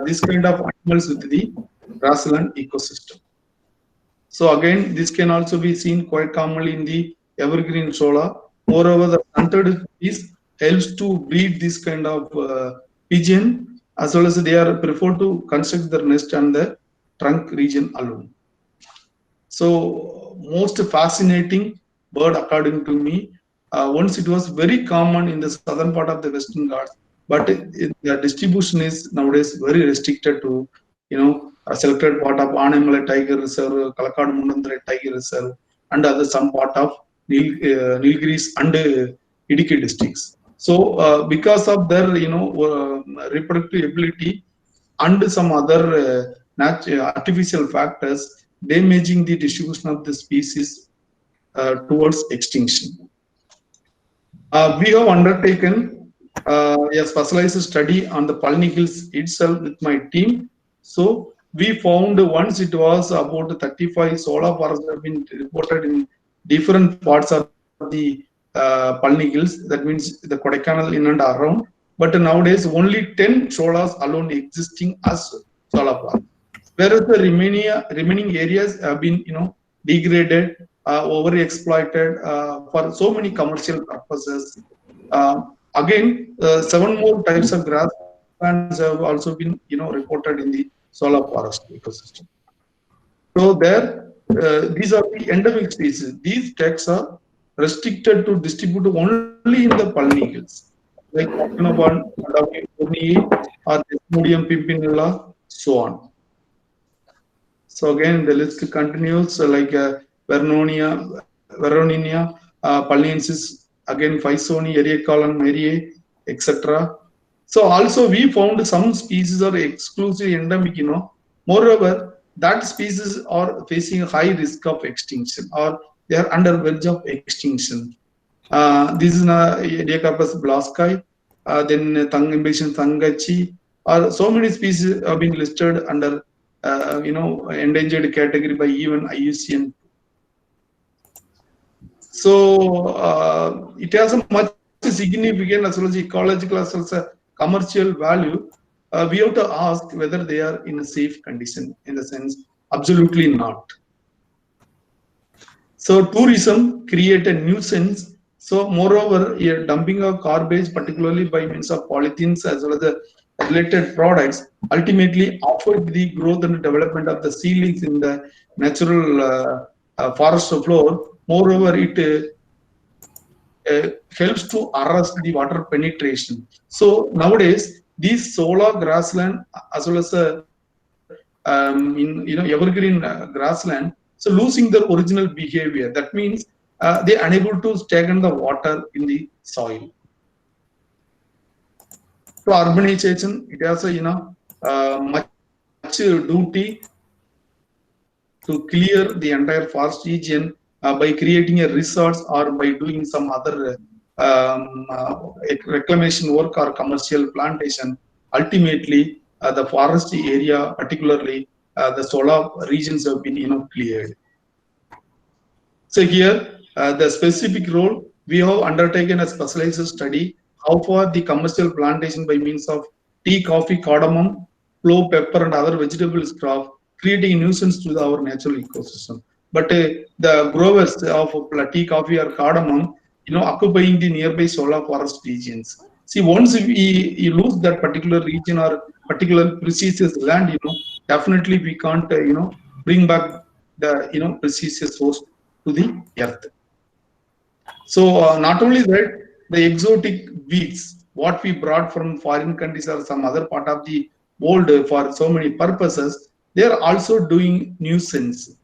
this kind of animals with the grassland ecosystem. So again, this can also be seen quite commonly in the evergreen solar. Moreover, the stunted trees helps to breed this kind of pigeon, as well as they are prefer to construct their nest on the trunk region alone. So most fascinating bird, according to me. Once it was very common in the southern part of the Western Ghats, but the distribution is nowadays very restricted to a selected part of Anamalai Tiger Reserve, Kalakad Mundandrai Tiger Reserve, and other some part of Nilgiris and Idukki districts. So because of their reproductive ability and some other artificial factors damaging the distribution of the species towards extinction. We have undertaken a specialized study on the Palni Hills itself with my team. So we found once it was about 35 solar forests have been reported in different parts of the Palni Hills. That means the Kodaikanal in and around. But nowadays only 10 solas alone existing as solar forests. Whereas the remaining areas have been degraded, overexploited for so many commercial purposes. Again, 7 more types of grasslands have also been reported in the solar forest ecosystem. So there, these are the endemic species. These texts are restricted to distribute only in the Palni Hills, like Akinaban, or Desmodium pimpinella, so on. So again, the list continues, like Veroninia, Palniensis, again Faisoni, Eriacalan, Marie, etc. So also we found some species are exclusively endemic, Moreover, that species are facing a high risk of extinction, or they are under verge of extinction. This is Eriacarpus blaskai, then Thangimbation Thangachi, or so many species have been listed under endangered category by even IUCN. So it has a much significant as well as ecological as well as a commercial value. We have to ask whether they are in a safe condition. In the sense, absolutely not. So tourism create a nuisance. So moreover, dumping of garbage, particularly by means of polythenes as well as the related products, ultimately affect the growth and development of the seedlings in the natural forest floor. Moreover, it helps to arrest the water penetration. So nowadays, these solar grassland as well as evergreen grassland, so losing their original behavior. That means they are unable to stagnate the water in the soil. So urbanization, it has much duty to clear the entire forest region by creating a resorts or by doing some other reclamation work or commercial plantation. Ultimately, the forest area, particularly the solar regions, have been cleared. So here, the specific role, we have undertaken a specialized study how far the commercial plantation by means of tea, coffee, cardamom, clove, pepper, and other vegetables crop, creating a nuisance to our natural ecosystem. But the growers of tea, coffee, or cardamom, occupying the nearby solar forest regions. See, once you lose that particular region or particular precious land, definitely we can't, bring back the, precious source to the earth. So not only that, the exotic weeds, what we brought from foreign countries or some other part of the world for so many purposes, they are also doing nuisance.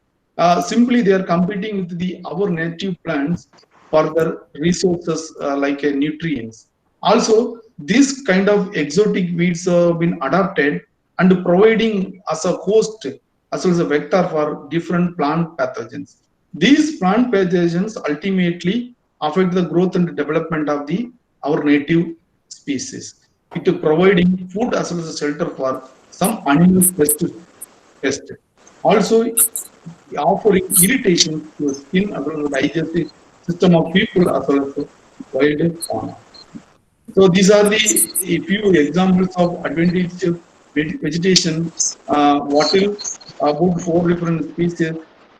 Simply, they are competing with our native plants for their resources like nutrients. Also, this kind of exotic weeds have been adapted and providing as a host as well as a vector for different plant pathogens. These plant pathogens ultimately affect the growth and development of our native species. It is providing food as well as a shelter for some animal pests. Also offering irritation to the skin as well as the digestive system of people as well as wild fauna. So these are the few examples of advantageous vegetation. Wattle, about 4 different species.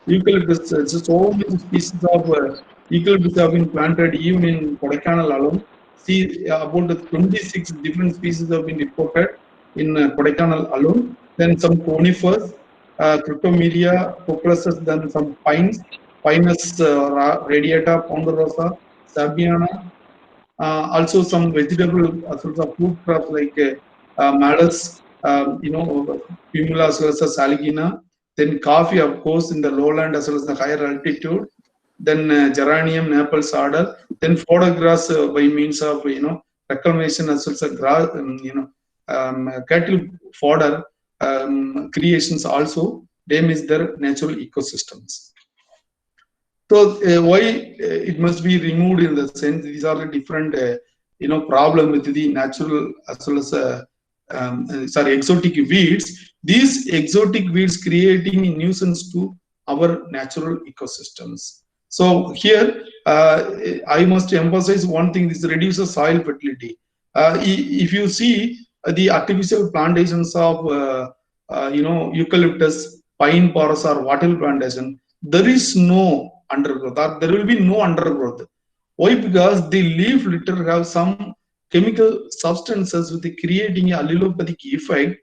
Eucalyptus, so many species of eucalyptus have been planted even in Kodaikanal alone. See, about 26 different species have been reported in Kodaikanal alone. Then some conifers, Cryptomeria, Cupressus, then some pines, Pinus radiata, Ponderosa, Sabiana. Also some vegetable as well as food crops like malus, Pimula as well as Saligina. Then coffee, of course, in the lowland as well as the higher altitude. Then geranium, Naples order. Then fodder grass by means of reclamation as well as cattle fodder creations also damage their natural ecosystems. So why it must be removed in the sense these are the different problem with the natural as well as exotic weeds. These exotic weeds creating a nuisance to our natural ecosystems. So here I must emphasize one thing: this reduces soil fertility. If you see the artificial plantations of eucalyptus, pine forest, or wattle plantation, there is no undergrowth, or there will be no undergrowth. Why? Because the leaf litter have some chemical substances with creating a allelopathic effect,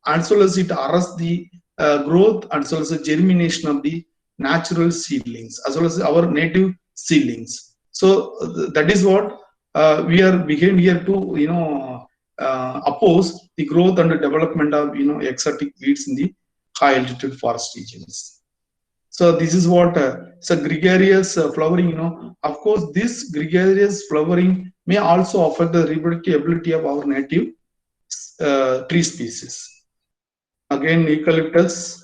as well as it arrests the growth as well as the germination of the natural seedlings as well as our native seedlings. So that is what we are behind here to oppose the growth and the development of exotic weeds in the high altitude forest regions. So this is what gregarious flowering. Of course, this gregarious flowering may also affect the reproductive ability of our native tree species. Again, eucalyptus.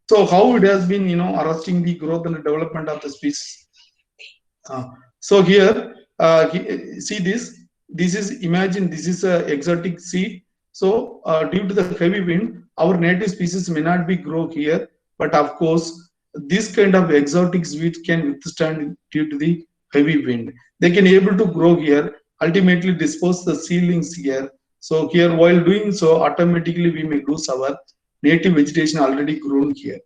So how it has been, arresting the growth and the development of the species. So here, see this. This is, imagine this is a exotic seed. So due to the heavy wind, our native species may not be grow here. But of course, this kind of exotic weeds can withstand due to the heavy wind. They can able to grow here, ultimately dispose the seedlings here. So here, while doing so, automatically we may lose our native vegetation already grown here.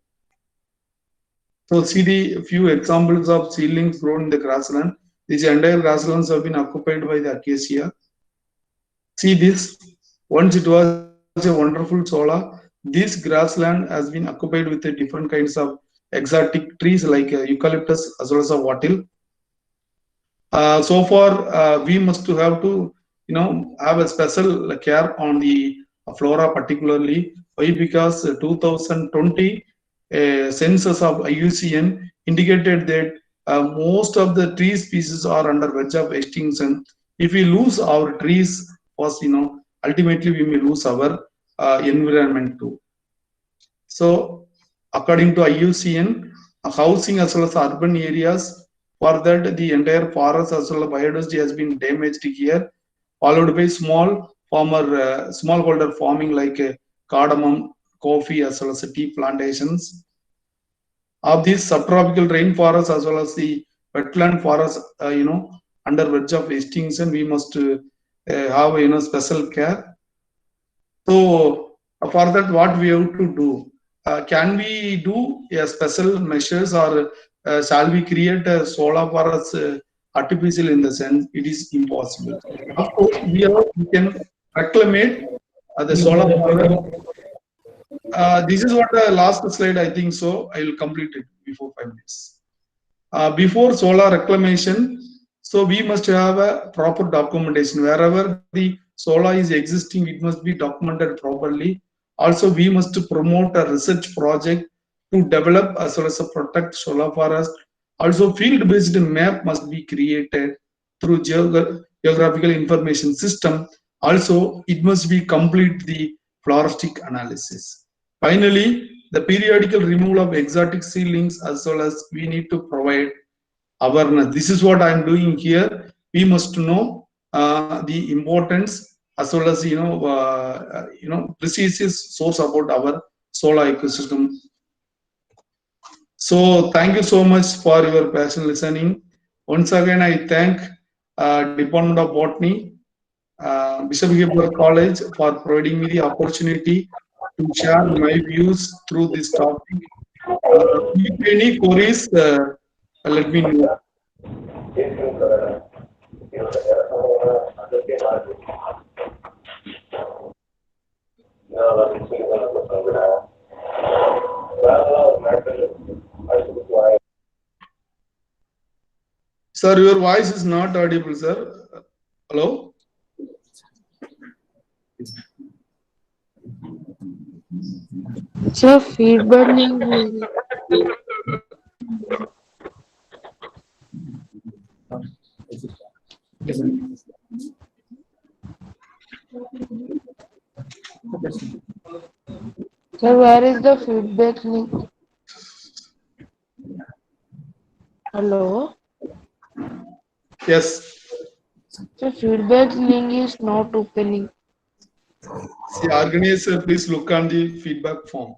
So see the few examples of seedlings grown in the grassland. These entire grasslands have been occupied by the acacia. See this. Once it was a wonderful sola. This grassland has been occupied with the different kinds of exotic trees like eucalyptus as well as a wattle. So far, we must have to, have a special care on the flora particularly. Why? Because 2020 census of IUCN indicated that most of the tree species are under verge of extinction. If we lose our trees, first, ultimately we may lose our environment too. So according to IUCN, housing as well as urban areas, for that the entire forest as well as biodiversity has been damaged here, followed by smallholder farming like cardamom, coffee as well as tea plantations. Of these subtropical rainforests as well as the wetland forests, under verge of extinction, we must have special care. So for that, what we have to do? Can we do special measures, or shall we create a solar forest artificial in the sense? It is impossible. Of course, we can reclaim the solar forest. This is what the last slide, I think so. I will complete it before 5 minutes. Before solar reclamation, so we must have a proper documentation. Wherever the solar is existing, it must be documented properly. Also, we must promote a research project to develop as well as protect solar forest. Also, field-based map must be created through geographical information system. Also, it must be complete the floristic analysis. Finally, the periodical removal of exotic seedlings as well as we need to provide awareness. This is what I am doing here. We must know the importance as well as precise source about our solar ecosystem. So thank you so much for your passionate listening. Once again, I thank Department of Botany, Bishop Gabriel College for providing me the opportunity to share my views through this topic. If any queries, let me know. Sir, your voice is not audible, sir. Hello? Sir, feedback नहीं हुई। question. Sir, where is the feedback link? Hello? Yes. The feedback link is not opening. See, organizer, please look on the feedback form.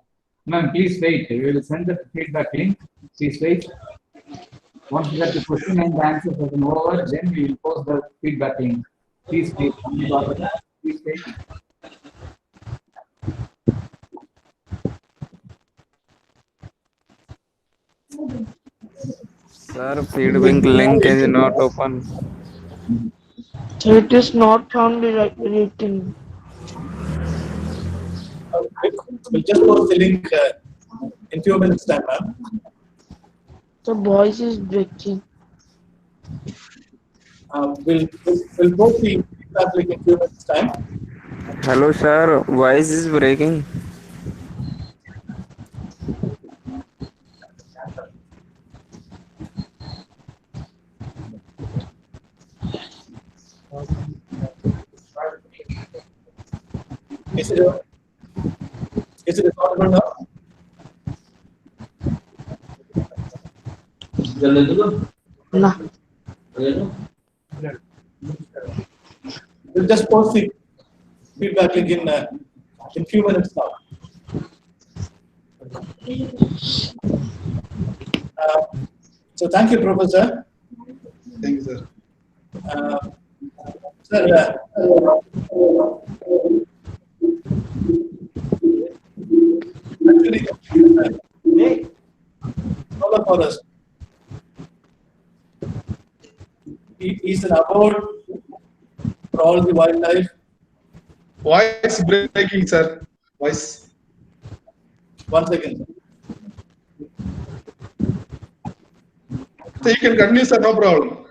Ma'am, please wait. We will send the feedback link. Please wait. Once we get the question and the answers have been over, then we will post the feedback link. Please wait. Please wait. Sir, feedback link is not open. So it is not found written. We'll just post the link in few minutes time, ma'am. The voice is breaking. We'll post the feedback link in few minutes time. Hello, sir. Voice is breaking. Is it audible now? Nah. We'll just post the feedback link in few minutes now. So thank you, Professor. Thank you, sir. Sir, actually, solar forest is an abode for all the wildlife. Voice breaking, sir. Voice. One second. So you can continue, sir. No problem.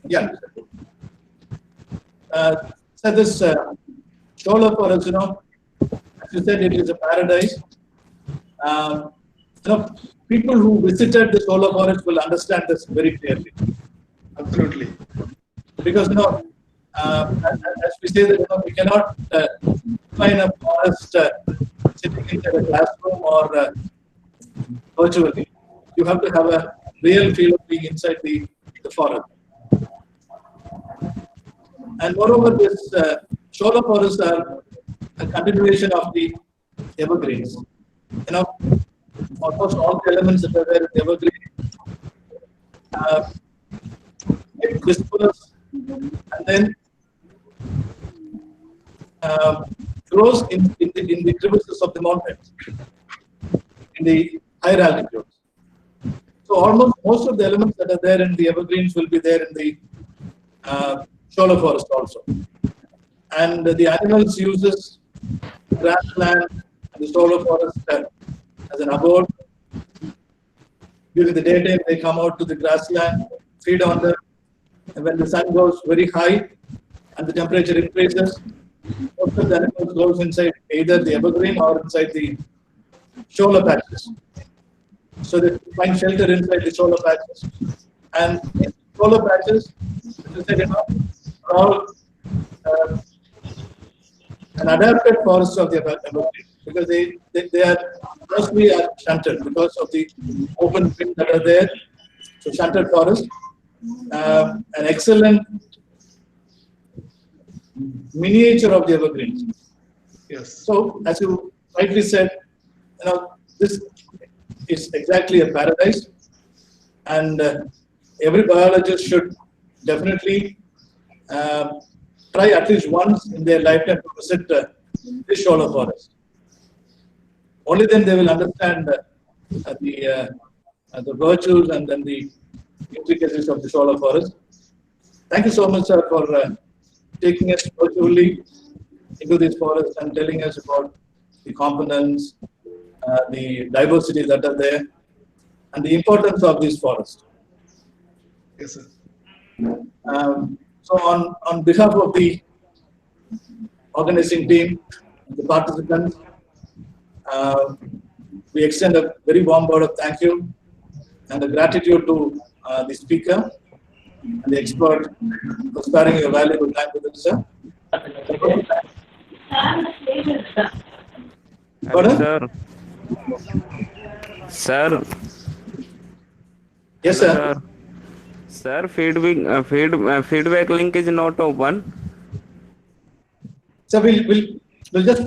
Yeah. So this solar forest, as you said, it is a paradise. People who visited the solar forest will understand this very clearly. Absolutely. Because as we say that we cannot find a forest sitting inside a classroom or virtually. You have to have a real feel of being inside the forest. And moreover, this solar forests are a continuation of the evergreens. Almost all the elements that are there in the evergreen get dispersed and then grows in the crevices of the mountains, in the higher altitudes. So almost most of the elements that are there in the evergreens will be there in the solar forest also. And the animals uses grassland and the solar forest as an abode. During the daytime, they come out to the grassland, feed on them. And when the sun goes very high and the temperature increases, most of the animals goes inside either the evergreen or inside the solar patches. So they find shelter inside the solar patches. And solar patches, as I said, are all an adapted forest of the evergreen, because they are mostly shunted because of the open pits that are there. So shunted forest, an excellent miniature of the evergreens. Yes. So as you rightly said, this is exactly a paradise, and every biologist should definitely try at least once in their lifetime to visit this solar forest. Only then they will understand the virtues and then the intricacies of the solar forest. Thank you so much, sir, for taking us virtually into this forest and telling us about the components, the diversity that are there, and the importance of this forest. Yes, sir. So on behalf of the organizing team, the participants, we extend a very warm word of thank you and a gratitude to the speaker and the expert for sparing your valuable time with us, sir. Pardon? Sir. Sir. Yes, Hello, sir. Sir, feedback link is not open. So we'll just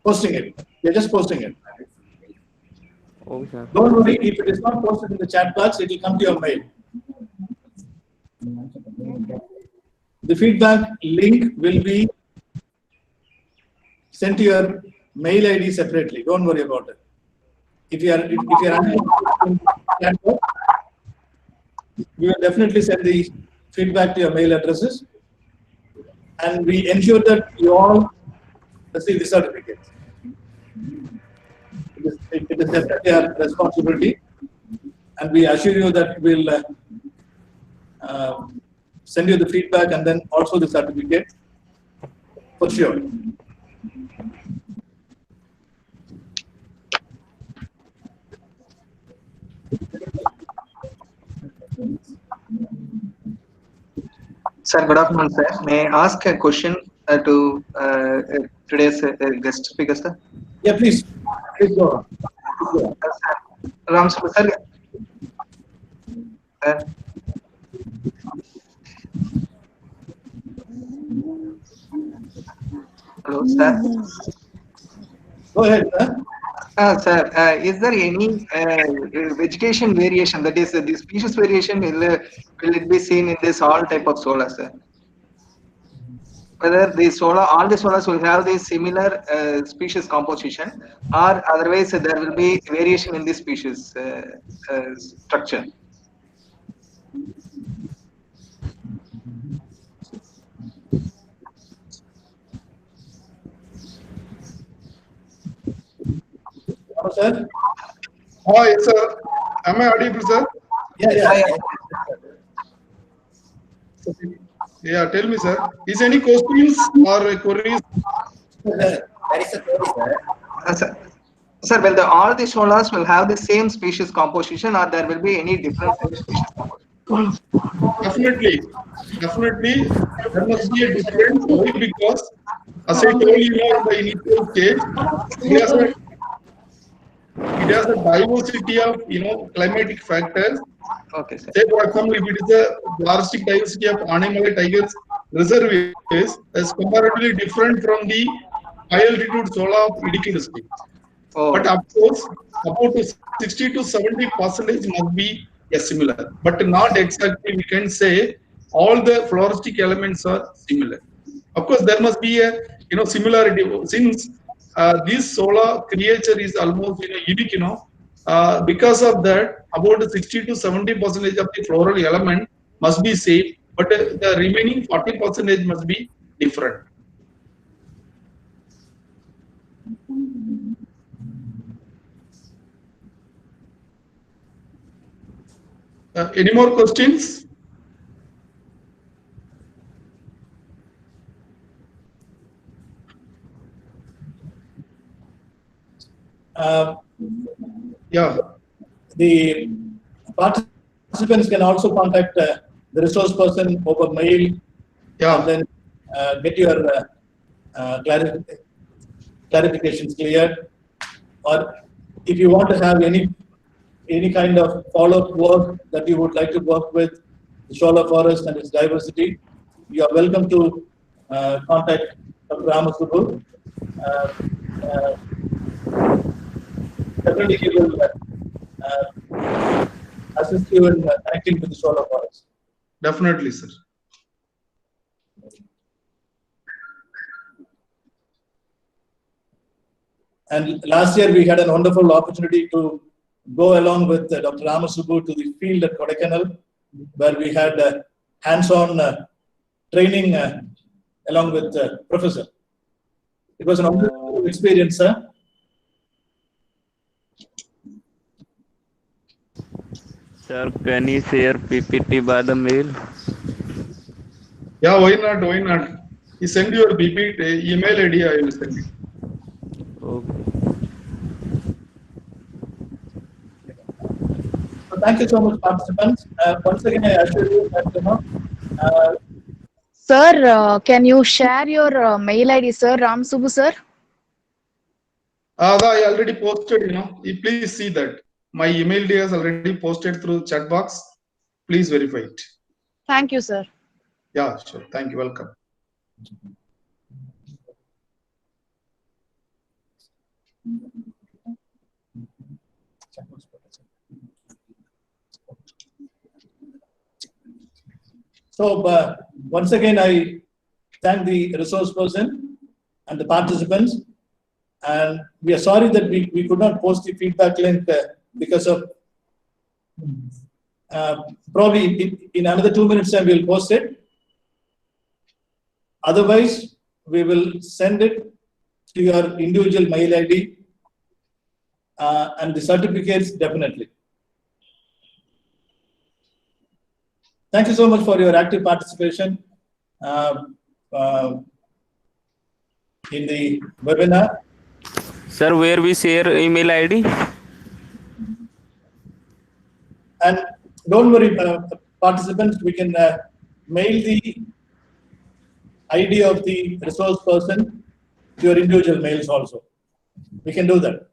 posting it. We're just posting it. Okay, sir. Don't worry, if it is not posted in the chat box, it will come to your mail. The feedback link will be sent to your mail ID separately. Don't worry about it. If you are unable to chat box, we will definitely send the feedback to your mail addresses, and we ensure that you all receive the certificates. It is definitely our responsibility, and we assure you that we'll send you the feedback and then also the certificate for sure. Sir, good afternoon, sir. May I ask a question to today's guest speaker, sir? Yeah, please go on. Ram sir. Hello, sir. Go ahead, sir. Sir, is there any vegetation variation, that is the species variation, will it be seen in this all type of solar, sir? Whether all the solars will have the similar species composition, or otherwise there will be variation in the species structure. Sir? Hi, sir. Am I audible, sir? Yeah. Yeah, tell me, sir. Is any questions or queries? Sir, will all the solars will have the same species composition, or there will be any difference in species composition? Definitely, there must be a difference. Why? Because, as I told you in the initial stage, it has a diversity of climatic factors. Okay, sir. Say, for example, if it is a drastic diversity of Anamalai Tigers reserve is comparatively different from the high altitude solar of Idukki district. Oh. But of course, about 60 to 70% must be similar, but not exactly. We can say all the floristic elements are similar. Of course, there must be a similarity, since this solar creature is almost unique. Because of that, about 60 to 70% of the floral element must be same, but the remaining 40% must be different. Any more questions? Yeah. The participants can also contact the resource person over mail. Yeah. And then get your clarifications cleared. Or if you want to have any kind of follow-up work that you would like to work with the Shola Forest and its diversity, you are welcome to contact Dr. Ramasubbu. Definitely he will assist you in connecting with the Shola Forest. Definitely, sir. And last year we had a wonderful opportunity to go along with Dr. Ramasubbu to the field at Kodaikanal, where we had hands-on training along with Professor. It was an wonderful experience, sir. Sir, can you share PPT by the mail? Yeah, why not? Why not? You send your PPT email ID, I will send it. Okay. So thank you so much, participants. Once again, I assure you that Sir, can you share your mail ID, sir, Ramasubbu sir? I already posted, please see that. My email ID is already posted through chat box. Please verify it. Thank you, sir. Yeah, sure. Thank you. Welcome. So once again, I thank the resource person and the participants. And we are sorry that we could not post the feedback link because of probably in another 2 minutes time we'll post it. Otherwise, we will send it to your individual mail ID and the certificates definitely. Thank you so much for your active participation in the webinar. Sir, where we share email ID? And don't worry, participants, we can mail the ID of the resource person to your individual mails also. We can do that.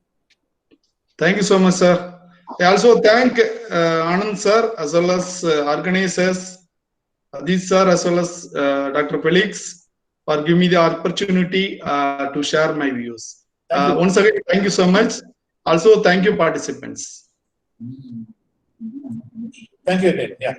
Thank you so much, sir. I also thank Anand sir as well as organizers, Adit sir as well as Dr. Felix for giving me the opportunity to share my views. Thank you. Once again, thank you so much. Also, thank you, participants. Thank you again. Yeah.